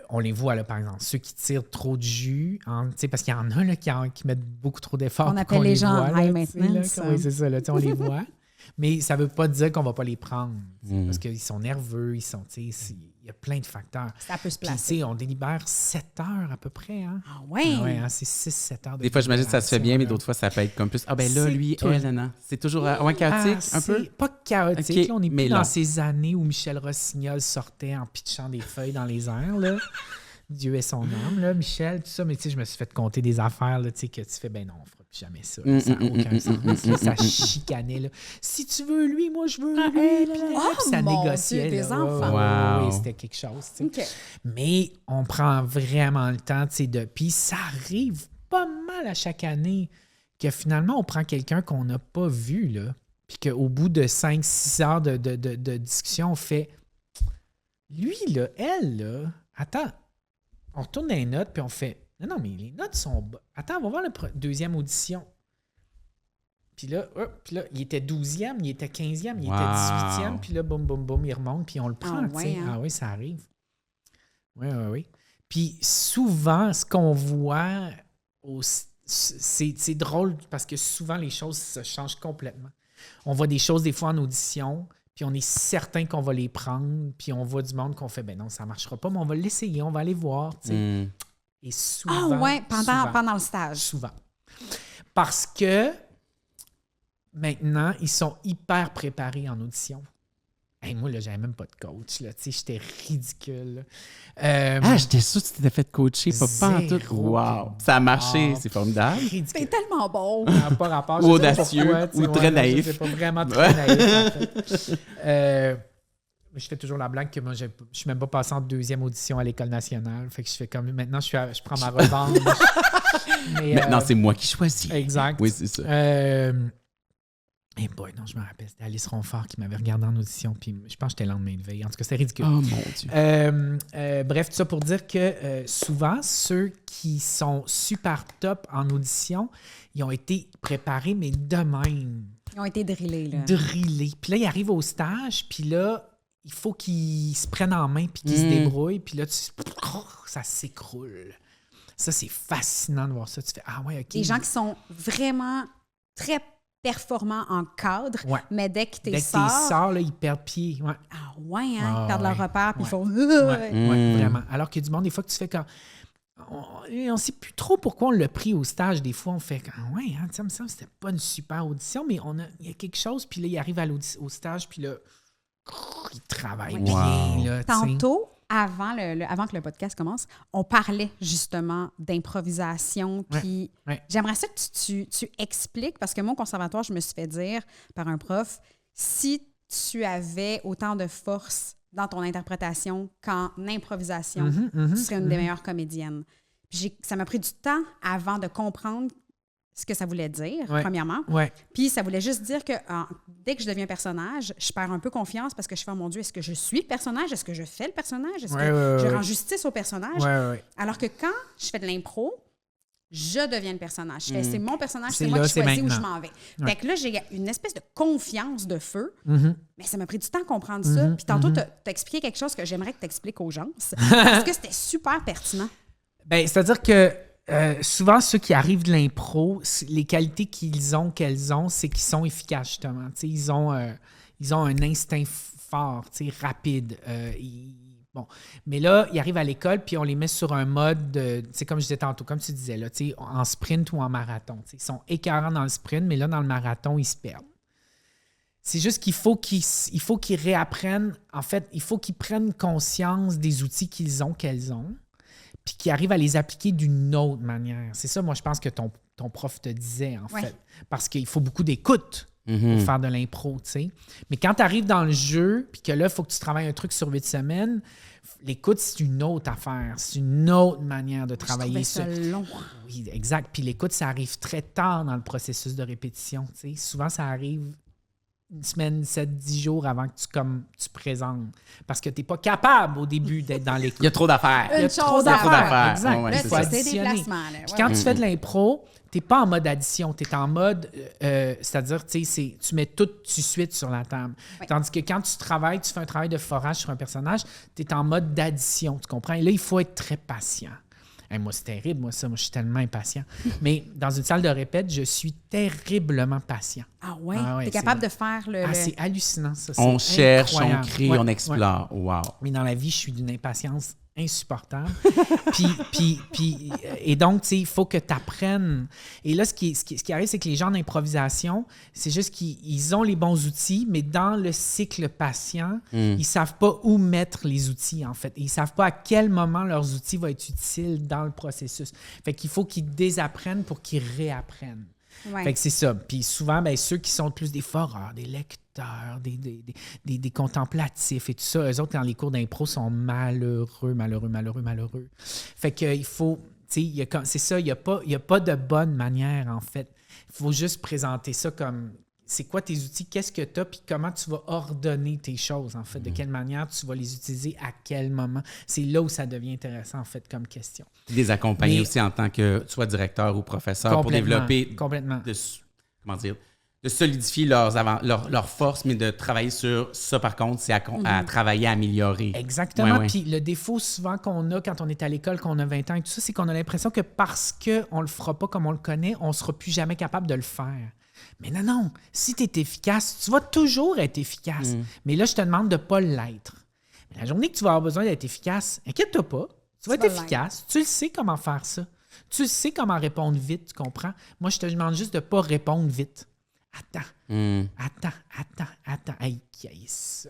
On les voit, là, par exemple, ceux qui tirent trop de jus, parce qu'il y en a là, qui mettent beaucoup trop d'efforts. On appelle les gens en high maintenance. Oui, c'est ça, là, on les voit. Mais ça ne veut pas dire qu'on ne va pas les prendre, parce qu'ils sont nerveux, il y a plein de facteurs. Ça peut se Puis, placer. on délibère 7 heures à peu près. Hein? Ah ouais? C'est 6-7 heures de Des fois, j'imagine que ça se fait bien, mais d'autres fois, ça peut être comme plus. Ah, ben là, lui, elle, non. C'est toujours chaotique, un peu? C'est pas chaotique. Okay, là, on est mais plus là. dans ces années où Michel Rossignol sortait en pitchant des feuilles dans les airs. Là. Dieu est son âme, là, Michel, tout ça. Mais tu sais, je me suis fait compter des affaires là, que tu fais, ben non, on fera plus jamais ça. Ça n'a aucun sens. Là, ça chicanait. Là. Si tu veux lui, moi, je veux lui. Puis ça négociait. Dieu, des là. enfants. Oui, c'était quelque chose. Okay. Mais on prend vraiment le temps de... Puis ça arrive pas mal à chaque année que finalement, on prend quelqu'un qu'on n'a pas vu, là. Puis qu'au bout de 5-6 heures de discussion, on fait... Lui, là, elle, là... Attends... On retourne dans les notes, puis on fait... Non, mais les notes sont... Attends, on va voir la deuxième audition. Puis là, il était 12e, il était 15e, il était 18e, puis là, boum, boum, boum, il remonte, puis on le prend, tu sais. Ah oui, ça arrive. Oui. Puis souvent, ce qu'on voit, c'est drôle, parce que souvent, les choses se changent complètement. On voit des choses, des fois, en audition... Puis on est certain qu'on va les prendre, puis on voit du monde qu'on fait, ben non, ça ne marchera pas, mais on va l'essayer, on va aller voir, tu sais. Et souvent... Ah ouais, pendant le stage. Souvent. Parce que maintenant, ils sont hyper préparés en audition. Hey, moi, là, j'avais même pas de coach, là, tu sais, j'étais ridicule. J'étais sûr que tu t'étais fait coacher, pas en tout. Wow! Ça a marché, c'est formidable. C'est tellement bon! Pas rapport. Ou audacieux, ou très naïf. C'est pas vraiment très naïf, en fait. Je fais toujours la blague que moi, je suis même pas passé en deuxième audition à l'École nationale. Fait que je fais comme... Maintenant, je prends ma revanche. Maintenant, c'est moi qui choisis. Exact. Oui, c'est ça. Eh boy, non, je me rappelle. C'était Alice Ronfort qui m'avait regardé en audition, puis je pense que j'étais lendemain de veille. En tout cas, c'était ridicule. Oh mon Dieu. Bref, tout ça pour dire que souvent, ceux qui sont super top en audition, ils ont été préparés, mais de même. Ils ont été drillés, là. Drillés. Puis là, ils arrivent au stage, puis là, il faut qu'ils se prennent en main, puis qu'ils se débrouillent, puis là, ça s'écroule. Ça, c'est fascinant de voir ça. Tu fais, ah ouais, OK. Les gens qui sont vraiment très performants en cadre, mais dès que tu sors, là, ils perdent pied. Ouais. Ah ouais, hein? Ils perdent leur repère, puis ils font... vraiment. Alors qu'il y a du monde, des fois, que tu fais quand... On ne sait plus trop pourquoi on l'a pris au stage. Des fois, on fait « Ouais, hein, ça me semble que c'était pas une super audition, mais il y a quelque chose. » Puis là, il arrive au stage, puis là, il travaille bien. Là, tantôt, avant que le podcast commence, on parlait justement d'improvisation. Puis j'aimerais ça que tu expliques, parce que moi, au conservatoire, je me suis fait dire par un prof, si tu avais autant de force dans ton interprétation qu'en improvisation, tu serais une des meilleures comédiennes. Puis ça m'a pris du temps avant de comprendre ce que ça voulait dire, premièrement. Ouais. Puis ça voulait juste dire que dès que je deviens personnage, je perds un peu confiance parce que je fais, oh mon Dieu, est-ce que je suis le personnage? Est-ce que je fais le personnage? Est-ce que je rends justice au personnage? Alors que quand je fais de l'impro, je deviens le personnage. C'est mon personnage, c'est moi qui choisis où je m'en vais. Fait que là, j'ai une espèce de confiance de feu, mais ça m'a pris du temps à comprendre ça. Puis tantôt, tu as expliqué quelque chose que j'aimerais que tu expliques aux gens, parce que c'était super pertinent. Bien, c'est-à-dire que souvent, ceux qui arrivent de l'impro, les qualités qu'elles ont, c'est qu'ils sont efficaces, justement. Ils ont un instinct fort, rapide. Bon. Mais là, ils arrivent à l'école, puis on les met sur un mode, comme je disais tantôt, comme tu disais, là, en sprint ou en marathon. Ils sont écœurants dans le sprint, mais là, dans le marathon, ils se perdent. C'est juste qu'il faut qu'ils réapprennent. En fait, il faut qu'ils prennent conscience des outils qu'elles ont, puis qu'ils arrivent à les appliquer d'une autre manière. C'est ça, moi, je pense que ton prof te disait, en fait. Parce qu'il faut beaucoup d'écoute pour faire de l'impro, tu sais. Mais quand tu arrives dans le jeu, puis que là, il faut que tu travailles un truc sur 8 semaines, l'écoute, c'est une autre affaire. C'est une autre manière de travailler. Je trouvais ça long. Oui, exact. Puis l'écoute, ça arrive très tard dans le processus de répétition, tu sais. Souvent, ça arrive une semaine, 7-10 jours avant que tu présentes. Parce que tu n'es pas capable au début d'être dans l'écoute. Il y a trop d'affaires. Il y a trop d'affaires. Exact. Ouais, là, c'est c'est des additionner. déplacements. Là. Puis quand tu fais de l'impro, tu n'es pas en mode addition. Tu es en mode, c'est-à-dire, tu mets tout de suite sur la table. Oui. Tandis que quand tu travailles, tu fais un travail de forage sur un personnage, tu es en mode d'addition. Tu comprends? Et là, il faut être très patient. Hey, moi, c'est terrible, moi, je suis tellement impatient. Mais dans une salle de répète, je suis terriblement patient. Ah ouais? Tu es capable de faire le... c'est hallucinant, ça. On cherche, incroyable. on crée, on explore. Wow. Mais dans la vie, je suis d'une impatience insupportable. Et donc, tu sais, il faut que tu apprennes. Et là, ce qui arrive, c'est que les gens d'improvisation, c'est juste qu'ils ont les bons outils, mais dans le cycle patient, ils ne savent pas où mettre les outils, en fait. Ils ne savent pas à quel moment leurs outils vont être utiles dans le processus. Fait qu'il faut qu'ils désapprennent pour qu'ils réapprennent. Ouais. Fait que c'est ça. Puis souvent, ceux qui sont plus des foreurs, des lecteurs, des contemplatifs et tout ça, eux autres, dans les cours d'impro, sont malheureux. Fait qu'il faut... Tu sais, c'est ça, il n'y a pas de bonne manière, en fait. Il faut juste présenter ça comme... C'est quoi tes outils, qu'est-ce que tu as, puis comment tu vas ordonner tes choses, en fait, de quelle manière tu vas les utiliser, à quel moment. C'est là où ça devient intéressant, en fait, comme question. Les accompagner aussi en tant que soit directeur ou professeur pour développer... Complètement. De solidifier leurs forces, mais de travailler sur ça, par contre, c'est à travailler, à améliorer. Exactement. Ouais. Puis le défaut souvent qu'on a quand on est à l'école, qu'on a 20 ans et tout ça, c'est qu'on a l'impression que parce qu'on ne le fera pas comme on le connaît, on ne sera plus jamais capable de le faire. Mais non. Si tu es efficace, tu vas toujours être efficace. Mais là, je te demande de ne pas l'être. Mais la journée que tu vas avoir besoin d'être efficace, inquiète-toi pas. Tu vas être efficace. Tu le sais comment faire ça. Tu sais comment répondre vite, tu comprends? Moi, je te demande juste de ne pas répondre vite. Attends. Aïe, ça.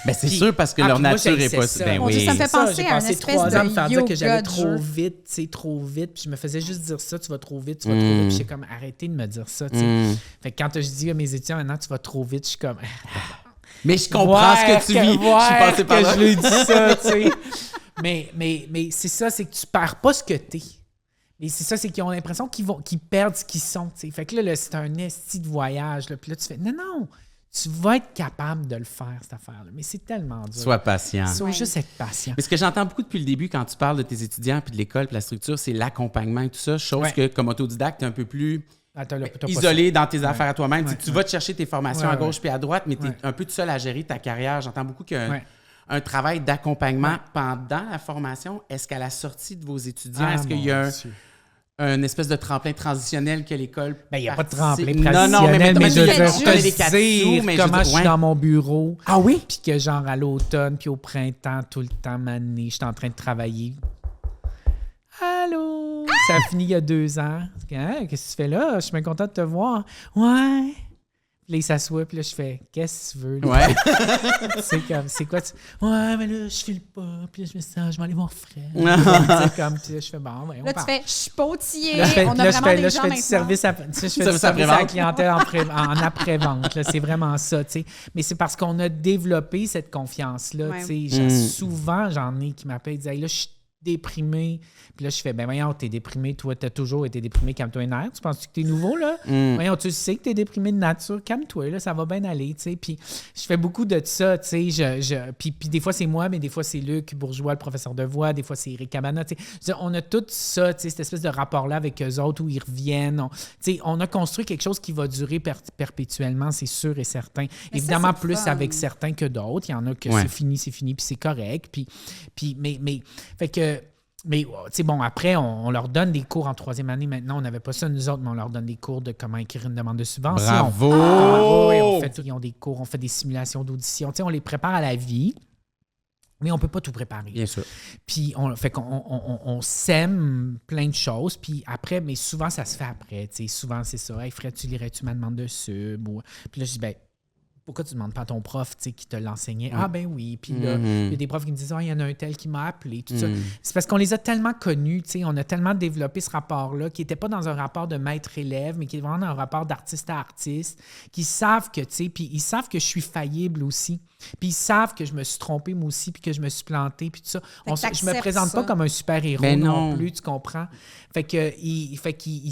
Ben, c'est sûr, parce que leur nature est pas... Ben oui. Ça me fait penser à une espèce 3 ans de faire dire que j'allais de trop jeu. vite, c'est trop vite. Puis je me faisais juste dire ça, tu vas trop vite. Puis j'ai comme, arrêtez de me dire ça, tu sais. Fait que quand je dis à mes étudiants, maintenant, tu vas trop vite, je suis comme... Mais je comprends ce que tu vis. Je suis passé par là. Je lui dis ça, tu sais. Mais c'est ça, c'est que tu perds pas ce que t'es. Mais c'est ça, c'est qu'ils ont l'impression qu'ils perdent ce qu'ils sont. T'sais. Fait que là, c'est un esti de voyage. Là. Puis là, tu fais non, tu vas être capable de le faire, cette affaire-là. Mais c'est tellement dur. Sois patient. Sois juste être patient. Mais ce que j'entends beaucoup depuis le début quand tu parles de tes étudiants puis de l'école puis la structure, c'est l'accompagnement et tout ça. Chose que, comme autodidacte, tu es un peu plus isolé dans tes affaires à toi-même. Tu vas te chercher tes formations à gauche puis à droite, mais tu es un peu tout seul à gérer ta carrière. J'entends beaucoup qu'un travail d'accompagnement pendant la formation. Est-ce qu'à la sortie de vos étudiants, est-ce qu'il y a un espèce de tremplin transitionnel que l'école... Il n'y a pas de tremplin transitionnel, mais je veux dire, dire comment je suis dans mon bureau. Ah oui? Puis que genre à l'automne, puis au printemps, tout le temps, mané, je suis en train de travailler. Allô? Ça a fini il y a 2 ans. Hein? Qu'est-ce que tu fais là? Je suis bien content de te voir. Ouais. Puis là, il s'assoit, puis là, je fais « Qu'est-ce que tu veux? » Ouais. C'est quoi? Ouais, mais là, je file pas. Puis là, je me sens, je vais aller voir Fred. Puis là, je fais « Bon, ouais, on Là, parle. » tu fais « Je suis pas outillé. Là, On a vraiment des gens je fais maintenant. du service à la clientèle en après-vente. Là, c'est vraiment ça, tu sais. Mais c'est parce qu'on a développé cette confiance-là, tu sais. Souvent, j'en ai qui m'appellent et disent hey, « Là, je suis déprimé. Puis là, je fais, ben voyons, t'es déprimé, toi, t'as toujours été déprimé, calme-toi les nerfs. Tu penses que t'es nouveau, là? Voyons, tu sais que t'es déprimé de nature, calme-toi, là, ça va bien aller, tu sais. Puis je fais beaucoup de ça, tu sais. Puis des fois, c'est moi, mais des fois, c'est Luc Bourgeois, le professeur de voix, des fois, c'est Eric Cabana, tu sais. On a tout ça, tu sais, cette espèce de rapport-là avec eux autres où ils reviennent. On a construit quelque chose qui va durer perpétuellement, c'est sûr et certain. Mais évidemment, ça, plus fun. Avec certains que d'autres. Il y en a que c'est fini, puis c'est correct. Mais fait que... Mais, tu sais, bon, après, on leur donne des cours en 3e année. Maintenant, on n'avait pas ça, nous autres, mais on leur donne des cours de comment écrire une demande de subvention. Bravo! Ils ont des cours, on fait des simulations d'audition. Tu sais, on les prépare à la vie, mais on ne peut pas tout préparer. Bien sûr. Puis, on sème plein de choses. Puis après, mais souvent, ça se fait après. Tu sais, souvent, c'est ça. Hey, Fred, tu lirais-tu ma demande de sub? Puis là, je dis, ben, pourquoi tu ne demandes pas à ton prof qui te l'enseignait? Ah ben oui. Puis là, il y a des profs qui me disent, il y en a un tel qui m'a appelé. Tout ça. C'est parce qu'on les a tellement connus, on a tellement développé ce rapport-là, qui n'était pas dans un rapport de maître-élève, mais qui est vraiment dans un rapport d'artiste à artiste, qui savent que, puis ils savent que je suis faillible aussi. Puis ils savent que je me suis trompé moi aussi, puis que je me suis planté, puis tout ça. Je me présente pas comme un super-héros non plus, tu comprends? Fait qu'ils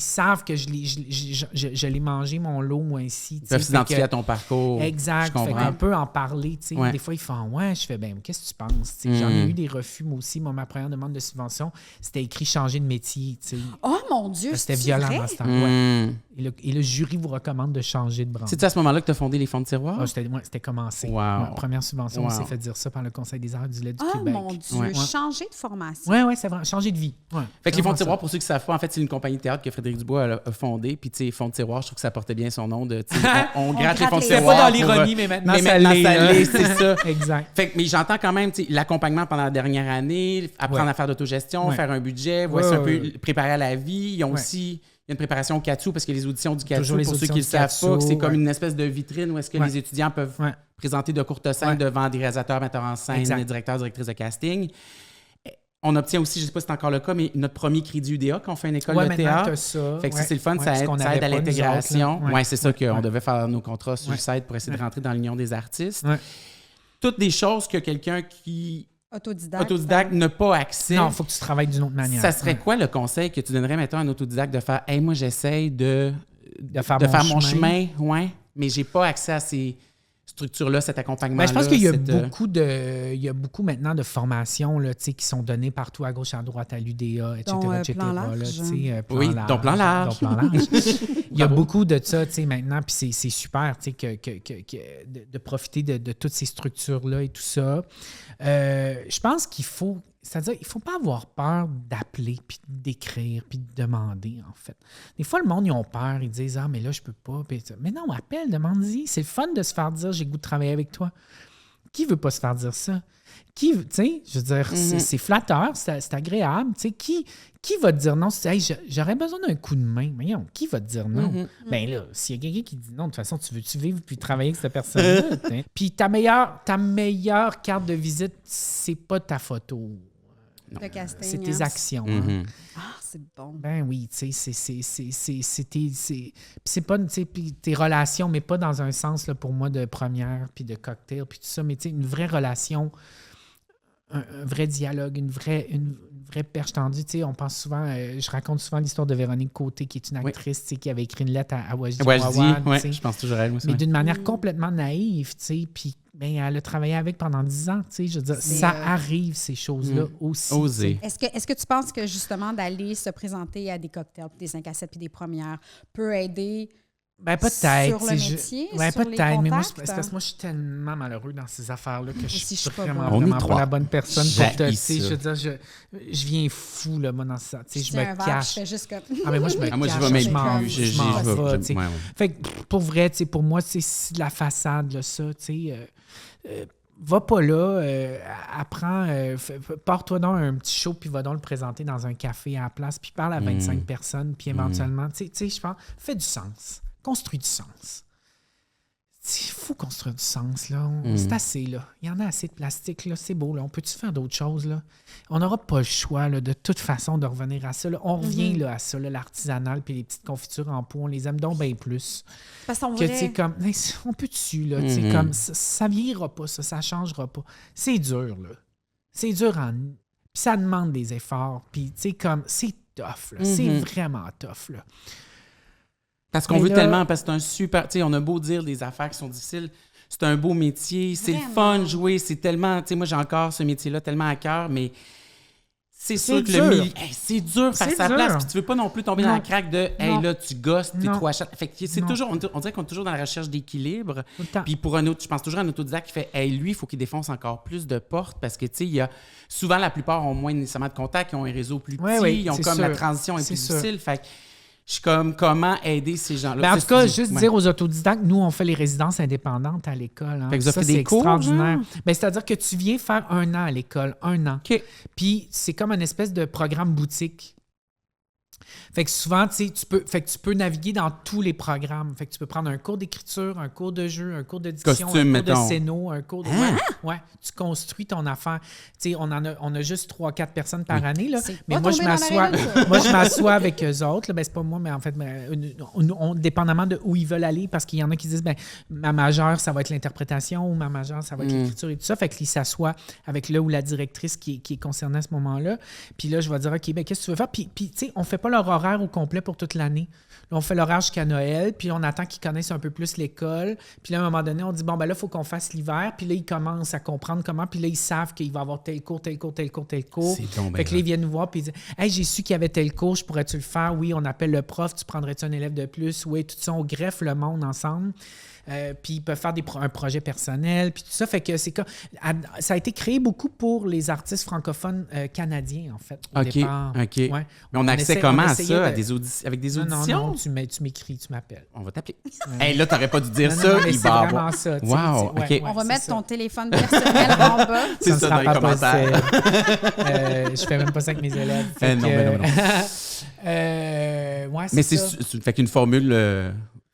savent que je l'ai mangé mon lot, moi, ici. Ils peuvent s'identifier à ton parcours. Exact. Fait qu'on peut en parler. Des fois, ils font je fais qu'est-ce que tu penses? J'en ai eu des refus, moi aussi. Ma première demande de subvention, c'était écrit changer de métier. Oh mon Dieu! C'était violent dans ce temps. Et le jury vous recommande de changer de branche. C'est à ce moment-là que tu as fondé les fonds de tiroir? C'était commencé. Wow. Ma première subvention, on s'est fait dire ça par le Conseil des arts du lait du Québec. Oh mon Dieu! Changer de formation. Oui, c'est vrai. Changer de vie. Fait que les fonds de tiroir, pour ceux qui ne savent pas, en fait, c'est une compagnie de théâtre que Frédéric Dubois a fondée. Puis, tu sais, fonds de tiroir, je trouve que ça portait bien son nom. On gratte les fonds de tiroir. C'est pas dans l'ironie, mais maintenant, ça l'est. C'est ça. Exact. Fait que, mais j'entends quand même l'accompagnement pendant la dernière année, apprendre à faire d'autogestion, faire un budget, voici un peu préparer à la vie. Ils ont aussi... Il y a une préparation au CATSU parce que les auditions du CATSU, pour ceux qui ne le savent pas, c'est comme une espèce de vitrine où est-ce que les étudiants peuvent présenter de courtes scènes devant des réalisateurs, metteurs en scène, des directeurs, directrices de casting. On obtient aussi, je ne sais pas si c'est encore le cas, mais notre premier crédit UDA quand on fait une école de théâtre. Ça. Fait que c'est le fun, ça aide à l'intégration. C'est ça qu'on devait faire nos contrats sur Suicide pour essayer de rentrer dans l'Union des artistes. Toutes des choses que quelqu'un qui... Autodidacte n'a pas accès. Non, il faut que tu travailles d'une autre manière. Ça serait quoi le conseil que tu donnerais, mettons, à un autodidacte de faire « Hey, moi, j'essaye de faire mon chemin, mais j'ai pas accès à ces structures-là, cet accompagnement-là. » Je pense qu'il y a beaucoup maintenant de formations là, qui sont données partout à gauche, à droite, à l'UDA, etc. Plan large. Ton plan large. Il y a beaucoup de ça maintenant, puis c'est super de profiter de toutes ces structures-là et tout ça. Je pense qu'il faut... C'est-à-dire, il ne faut pas avoir peur d'appeler, puis d'écrire, puis de demander, en fait. Des fois, le monde, ils ont peur. Ils disent « Ah, mais là, je peux pas. » Mais non, appelle, demande-y. C'est le fun de se faire dire « J'ai le goût de travailler avec toi. » Qui veut pas se faire dire ça? Tu sais, je veux dire, c'est flatteur, c'est agréable. Tu sais, qui va te dire non? Hey, j'aurais besoin d'un coup de main. Voyons, qui va te dire non? Ben là, s'il y a quelqu'un qui dit non, de toute façon, tu veux-tu vivre puis travailler avec cette personne-là? Puis ta meilleure carte de visite, c'est pas ta photo. De casting, c'est tes actions. Ah, c'est bon. Ben oui, tu sais, c'est pas, tu sais, tes relations, mais pas dans un sens, là, pour moi, de première, puis de cocktail, puis tout ça, mais tu sais, une vraie relation, un vrai dialogue, une vraie perche tendue. Tu sais, on pense souvent, je raconte souvent l'histoire de Véronique Côté, qui est une actrice, tu sais, qui avait écrit une lettre à Wajdi. Je pense toujours à elle aussi. Mais d'une manière complètement naïve, tu sais, puis ben, elle a travaillé avec pendant 10 ans, tu sais, je veux dire, ça arrive, ces choses-là aussi. Oser. Est-ce que tu penses que, justement, d'aller se présenter à des cocktails, des 5 à 7 puis des premières peut aider peut-être, sur le métier, sur peut-être, les contacts? Mais moi, c'est parce que moi, je suis tellement malheureux dans ces affaires-là que je suis vraiment pas la bonne personne pour te... Je veux dire, je viens fou, là, moi, dans ça. Tu sais, je me cache. Je fais juste comme... mais moi, je me cache. Moi, je vais même plus. Fait que, pour vrai, tu sais, pour moi, c'est de la façade, là, ça, tu sais... va pas là, apprends, pars-toi dans un petit show, puis va donc le présenter dans un café à la place, puis parle à 25 personnes, puis éventuellement, tu sais, je pense, fais du sens, construis du sens. Il faut construire du sens, là. C'est assez, là. Il y en a assez de plastique, là. C'est beau, là. On peut-tu faire d'autres choses, là? On n'aura pas le choix, là, de toute façon, de revenir à ça, là. On revient, là, à ça, là, l'artisanal, puis les petites confitures en pot. On les aime donc bien plus. Parce qu'on comme, on peut dessus, là. Comme, ça vieillira pas, ça changera pas. C'est dur, là. C'est dur en Puis ça demande des efforts. Puis, tu sais, comme, c'est tough, là. C'est vraiment tough, là. Parce qu'on veut tellement, parce que c'est un super... Tu sais, on a beau dire des affaires qui sont difficiles, c'est un beau métier, c'est le fun de jouer, c'est tellement... Tu sais, moi, j'ai encore ce métier-là tellement à cœur, mais c'est sûr que le milieu... c'est dur de faire sa place, puis tu veux pas non plus tomber dans la craque de « Hey, là, tu gosses, t'es trop achat. » Fait que c'est toujours... On dirait qu'on est toujours dans la recherche d'équilibre. Puis pour un autre... Je pense toujours à un autodidacte qui fait « Hey, lui, il faut qu'il défonce encore plus de portes, parce que, tu sais, il y a... Souvent, la plupart ont moins nécessairement de contacts, ils ont un réseau plus petit, ils ont comme la transition est plus difficile. Fait que je suis comme, comment aider ces gens-là? Ben en tout cas, juste dire aux autodidactes, nous, on fait les résidences indépendantes à l'école. Hein. Fait que vous offrez c'est des cours, extraordinaire. Ben, c'est-à-dire que tu viens faire 1 an à l'école, 1 an. OK. Puis c'est comme une espèce de programme boutique. Fait que souvent, tu peux naviguer dans tous les programmes. Fait que tu peux prendre un cours d'écriture, un cours de jeu, un cours de diction, Costume, un cours mettons. de scéno, un cours de... Ouais, tu construis ton affaire. Tu sais, on a juste 3-4 personnes par année, là. Mais moi, je m'assois avec eux autres. Là. Ben, c'est pas moi, mais en fait, dépendamment de où ils veulent aller, parce qu'il y en a qui disent, ben, ma majeure, ça va être l'interprétation, ou ma majeure, ça va être l'écriture et tout ça. Fait qu'ils s'assoient avec le ou la directrice qui est concernée à ce moment-là. Puis là, je vais dire, OK, ben, qu'est-ce que tu veux faire? Puis tu sais, on fait pas leur horaire au complet pour toute l'année. Là, on fait l'horaire jusqu'à Noël, puis on attend qu'ils connaissent un peu plus l'école. Puis là, à un moment donné, on dit, bon, ben là, il faut qu'on fasse l'hiver. Puis là, ils commencent à comprendre comment. Puis là, ils savent qu'il va y avoir tel cours. Fait que là, ils viennent nous voir, puis ils disent, hey, j'ai su qu'il y avait tel cours, je pourrais-tu le faire? Oui, on appelle le prof, tu prendrais-tu un élève de plus? Oui, tout ça, on greffe le monde ensemble. Puis ils peuvent faire un projet personnel, puis tout ça. Fait que ça a été créé beaucoup pour les artistes francophones canadiens, en fait, au départ. OK. Ouais. Mais on a accès comment à ça? Avec des auditions? Non, tu m'écris, tu m'appelles. On va t'appeler. Hey, là, t'aurais pas dû dire ça. Il va avoir ça. Wow, OK. On va mettre ton téléphone personnel en bas. C'est ça dans les commentaires. Je fais même pas ça avec mes élèves. Non. Ouais, mais c'est ça. Fait qu'une formule...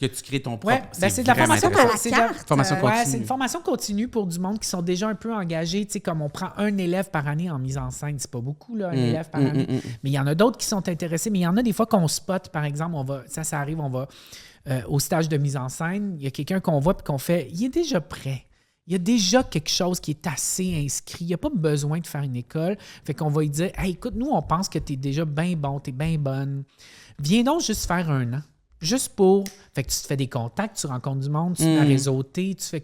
que tu crées ton propre... c'est de la formation continue. Ouais, c'est une formation continue pour du monde qui sont déjà un peu engagés. Tu sais, comme on prend un élève par année en mise en scène, c'est pas beaucoup, là, un élève par année. Mais il y en a d'autres qui sont intéressés. Mais il y en a des fois qu'on spot, par exemple, ça arrive, on va au stage de mise en scène, il y a quelqu'un qu'on voit et qu'on fait, il est déjà prêt. Il y a déjà quelque chose qui est assez inscrit. Il n'y a pas besoin de faire une école. Fait qu'on va lui dire, hey, écoute, nous, on pense que tu es déjà bien bon, tu es bien bonne. Viens donc juste faire 1 an. Juste pour... Fait que tu te fais des contacts, tu rencontres du monde, tu te fais réseauter, tu fais...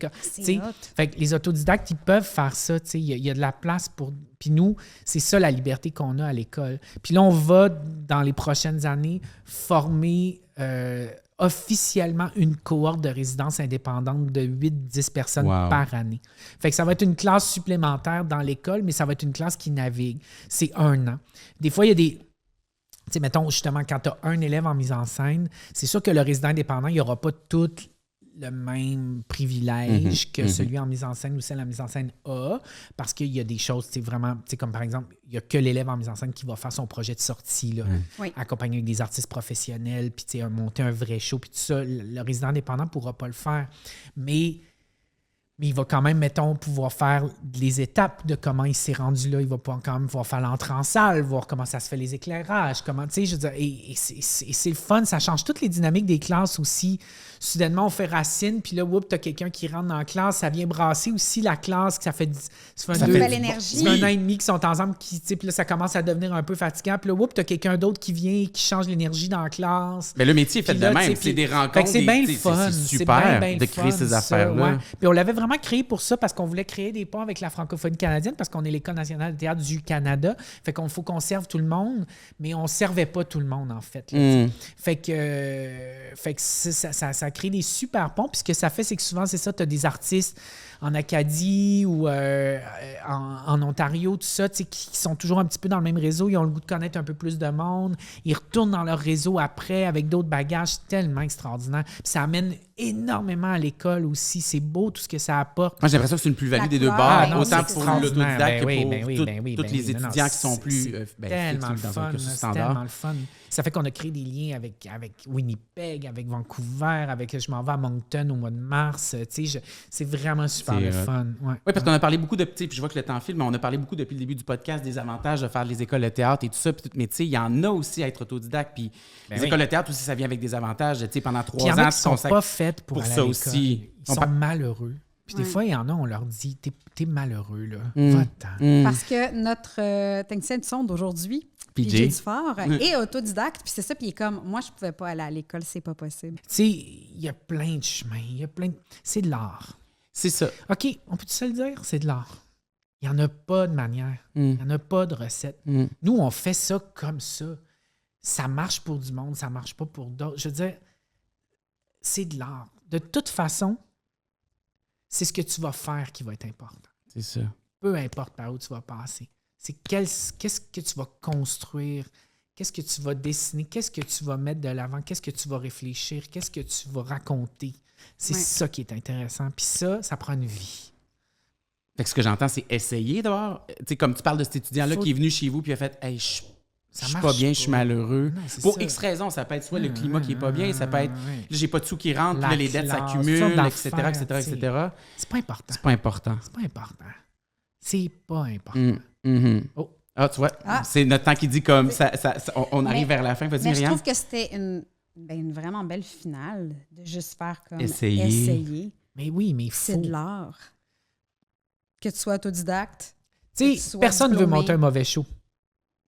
Fait que les autodidactes, ils peuvent faire ça, tu sais. Il y a de la place pour... Puis nous, c'est ça la liberté qu'on a à l'école. Puis là, on va, dans les prochaines années, former officiellement une cohorte de résidence indépendante de 8-10 personnes par année. Fait que ça va être une classe supplémentaire dans l'école, mais ça va être une classe qui navigue. C'est 1 an. Des fois, il y a des... Tu sais, mettons, justement, quand tu as un élève en mise en scène, c'est sûr que le résident indépendant, il n'aura pas tout le même privilège que celui en mise en scène ou celle en mise en scène a, parce qu'il y a des choses, tu sais, vraiment, tu sais, comme par exemple, il n'y a que l'élève en mise en scène qui va faire son projet de sortie, là, accompagné avec des artistes professionnels, puis tu sais, monter un vrai show, puis tout ça. Le résident indépendant ne pourra pas le faire. Mais il va quand même, mettons, pouvoir faire les étapes de comment il s'est rendu là. Il va quand même pouvoir faire l'entrée en salle, voir comment ça se fait les éclairages, comment, tu sais, je veux dire, et c'est le fun, ça change toutes les dynamiques des classes aussi. Soudainement, on fait racine, puis là, tu as quelqu'un qui rentre dans la classe, ça vient brasser aussi la classe, ça fait une belle énergie. Ça fait 1 an et demi qu'ils sont ensemble, puis là, ça commence à devenir un peu fatigant, puis là, tu as quelqu'un d'autre qui vient, qui change l'énergie dans la classe. Mais le métier est fait de même, c'est des rencontres. C'est bien le fun. C'est super de créer ces affaires-là. Ouais. Puis on l'avait vraiment créé pour ça, parce qu'on voulait créer des ponts avec la francophonie canadienne, parce qu'on est l'École nationale de théâtre du Canada. Fait qu'on faut qu'on serve tout le monde, mais on ne servait pas tout le monde, en fait. Là, fait que ça crée des super ponts. Puis ce que ça fait, c'est que souvent, c'est ça, tu as des artistes en Acadie ou en Ontario, tout ça, qui sont toujours un petit peu dans le même réseau. Ils ont le goût de connaître un peu plus de monde. Ils retournent dans leur réseau après avec d'autres bagages tellement extraordinaires. Puis ça amène énormément à l'école aussi. C'est beau tout ce que ça apporte. Moi, j'ai l'impression que c'est une plus-value des deux bords, autant pour l'autodidacte que pour tous les étudiants qui sont plus tellement le fun. C'est tellement le fun. Ça fait qu'on a créé des liens avec Winnipeg, avec Vancouver, je m'en vais à Moncton au mois de mars. C'est vraiment super le fun. Ouais. Oui, parce qu'on a parlé beaucoup puis je vois que le temps file, mais on a parlé beaucoup depuis le début du podcast des avantages de faire les écoles de théâtre et tout ça. Mais tu sais, il y en a aussi à être autodidacte. Puis les écoles de théâtre aussi, ça vient avec des avantages. Tu sais, pendant 3 ans, ils sont pas faites pour aller ça à l'école. aussi. Ils sont malheureux. Puis des fois, il y en a, on leur dit, t'es malheureux, là. Va-t'en. Parce que notre technicien de son d'aujourd'hui, PJ Dufort, est autodidacte. Puis c'est ça, puis il est comme, moi, je pouvais pas aller à l'école, c'est pas possible. Tu sais, il y a plein de chemins, c'est de l'art. C'est ça. OK, on peut-tu se le dire? C'est de l'art. Il n'y en a pas de manière. Il n'y en a pas de recette. Nous, on fait ça comme ça. Ça marche pour du monde, ça marche pas pour d'autres. Je veux dire, c'est de l'art. De toute façon, c'est ce que tu vas faire qui va être important. C'est ça. Peu importe par où tu vas passer. C'est qu'est-ce que tu vas construire, qu'est-ce que tu vas dessiner, qu'est-ce que tu vas mettre de l'avant, qu'est-ce que tu vas réfléchir, qu'est-ce que tu vas raconter. C'est ça qui est intéressant. Puis ça prend une vie. Fait que ce que j'entends, c'est essayer d'abord. Tu sais, comme tu parles de cet étudiant-là qui est venu chez vous puis a fait « Hey, je suis pas bien, je suis malheureux. » Pour X raisons, ça peut être soit le climat qui est pas bien, ça peut être « Là, j'ai pas de sous qui rentrent, puis là, les dettes s'accumulent, etc. » C'est pas important. C'est pas important. C'est pas important. C'est pas important. Oh. Ah, tu vois, c'est notre temps qui dit comme ça, on arrive vers la fin. Vas-y, mais Myriam. Je trouve que c'était une vraiment belle finale de juste faire comme essayer. Mais oui, mais c'est de l'art. Que tu sois autodidacte. Tu sais, personne ne veut monter un mauvais show.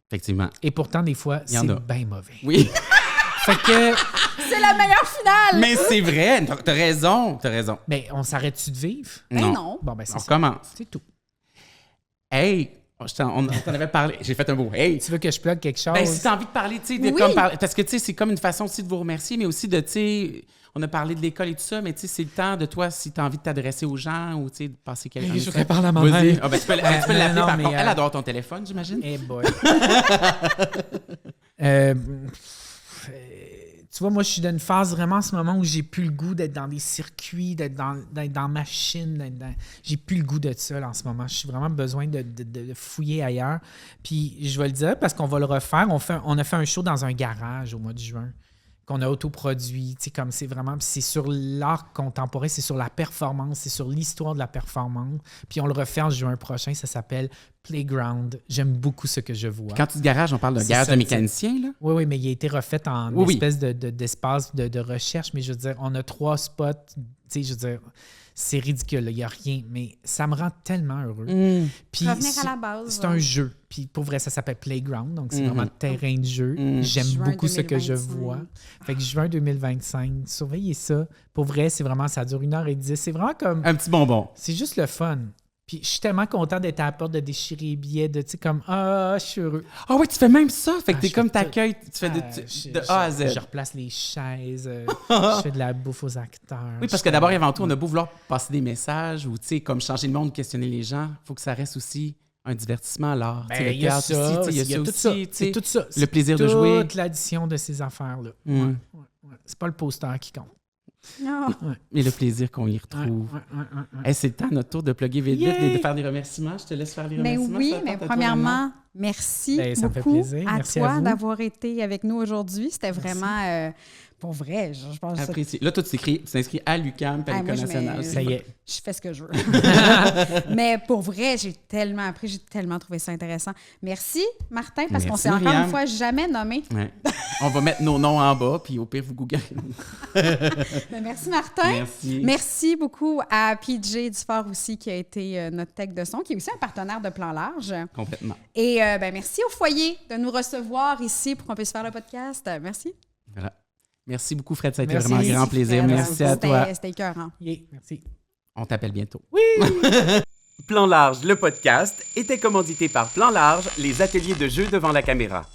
Effectivement. Et pourtant, des fois, c'est bien mauvais. Oui. Fait que... C'est la meilleure finale! Mais c'est vrai, t'as raison. Mais on s'arrête-tu de vivre? Non. Bon, ben c'est on ça. commence. C'est tout. Hey! On t'en avait parlé. J'ai fait un beau hey. Tu veux que je plug quelque chose? Ben, si t'as envie de parler, tu sais, parce que tu sais, c'est comme une façon aussi de vous remercier, mais aussi de, tu sais, on a parlé de l'école et tout ça, mais tu sais, c'est le temps de toi, si t'as envie de t'adresser aux gens ou tu sais, de passer quelqu'un. Je voudrais parler à ma mère. Ah, ben, tu peux l'appeler par contre. Elle adore ton téléphone, j'imagine. Eh boy. Tu vois, moi, je suis dans une phase vraiment en ce moment où j'ai plus le goût d'être dans des circuits, d'être dans machine. J'ai plus le goût de ça là, en ce moment. J'ai vraiment besoin de fouiller ailleurs. Puis je vais le dire parce qu'on va le refaire. On a fait un show dans un garage au mois de juin qu'on a autoproduit. Tu sais, comme c'est vraiment... C'est sur l'art contemporain, c'est sur la performance, c'est sur l'histoire de la performance. Puis on le refait en juin prochain. Ça s'appelle Playground. J'aime beaucoup ce que je vois. Quand tu dis garage, on parle de garage de mécanicien, là? Oui, mais il a été refait en espèce d'espace de recherche. Mais je veux dire, on a 3 spots. Tu sais, je veux dire, c'est ridicule. Il n'y a rien. Mais ça me rend tellement heureux. Puis revenir à la base. C'est un jeu. Puis pour vrai, ça s'appelle Playground. Donc, c'est vraiment terrain de jeu. J'aime beaucoup ce que je vois. Fait que juin 2025, surveillez ça. Pour vrai, c'est vraiment, ça dure 1h10. C'est vraiment comme... Un petit bonbon. C'est juste le fun. Puis je suis tellement content d'être à la porte, de déchirer les billets, de, tu sais, comme, je suis heureux. Ah oui, tu fais même ça. Fait que t'es comme t'accueilles, tu fais de A à Z. Je replace les chaises, je fais de la bouffe aux acteurs. Oui, parce que d'abord et avant tout, on a beau vouloir passer des messages ou, tu sais, comme changer le monde, questionner les gens, il faut que ça reste aussi un divertissement, l'art. Il y a ça, il y a tout ça. C'est tout ça. Le plaisir de jouer. Toute l'addition de ces affaires-là. C'est pas le poster qui compte. Et le plaisir qu'on y retrouve. C'est le temps, notre tour de plugger vite et de faire des remerciements. Je te laisse faire les remerciements. Oui, mais premièrement, merci beaucoup à toi d'avoir été avec nous aujourd'hui. C'était vraiment... pour vrai, je pense apprécié. Là, toi, tu t'inscris à l'UQAM, à l'École nationale. Ça y est. Je fais ce que je veux. Mais pour vrai, j'ai tellement appris, j'ai tellement trouvé ça intéressant. Merci, Martin, parce qu'on s'est encore une fois jamais nommé. Ouais. On va mettre nos noms en bas, puis au pire, vous googlez. Merci, Martin. Merci. Merci beaucoup à PJ Dufort aussi, qui a été notre tech de son, qui est aussi un partenaire de Plan Large. Complètement. Et merci au foyer de nous recevoir ici pour qu'on puisse faire le podcast. Merci. Voilà. Merci beaucoup, Fred. Ça a été vraiment un grand plaisir. Merci à toi. C'était écœurant. Merci. On t'appelle bientôt. Oui! Plan Large, le podcast, était commandité par Plan Large, les ateliers de jeu devant la caméra.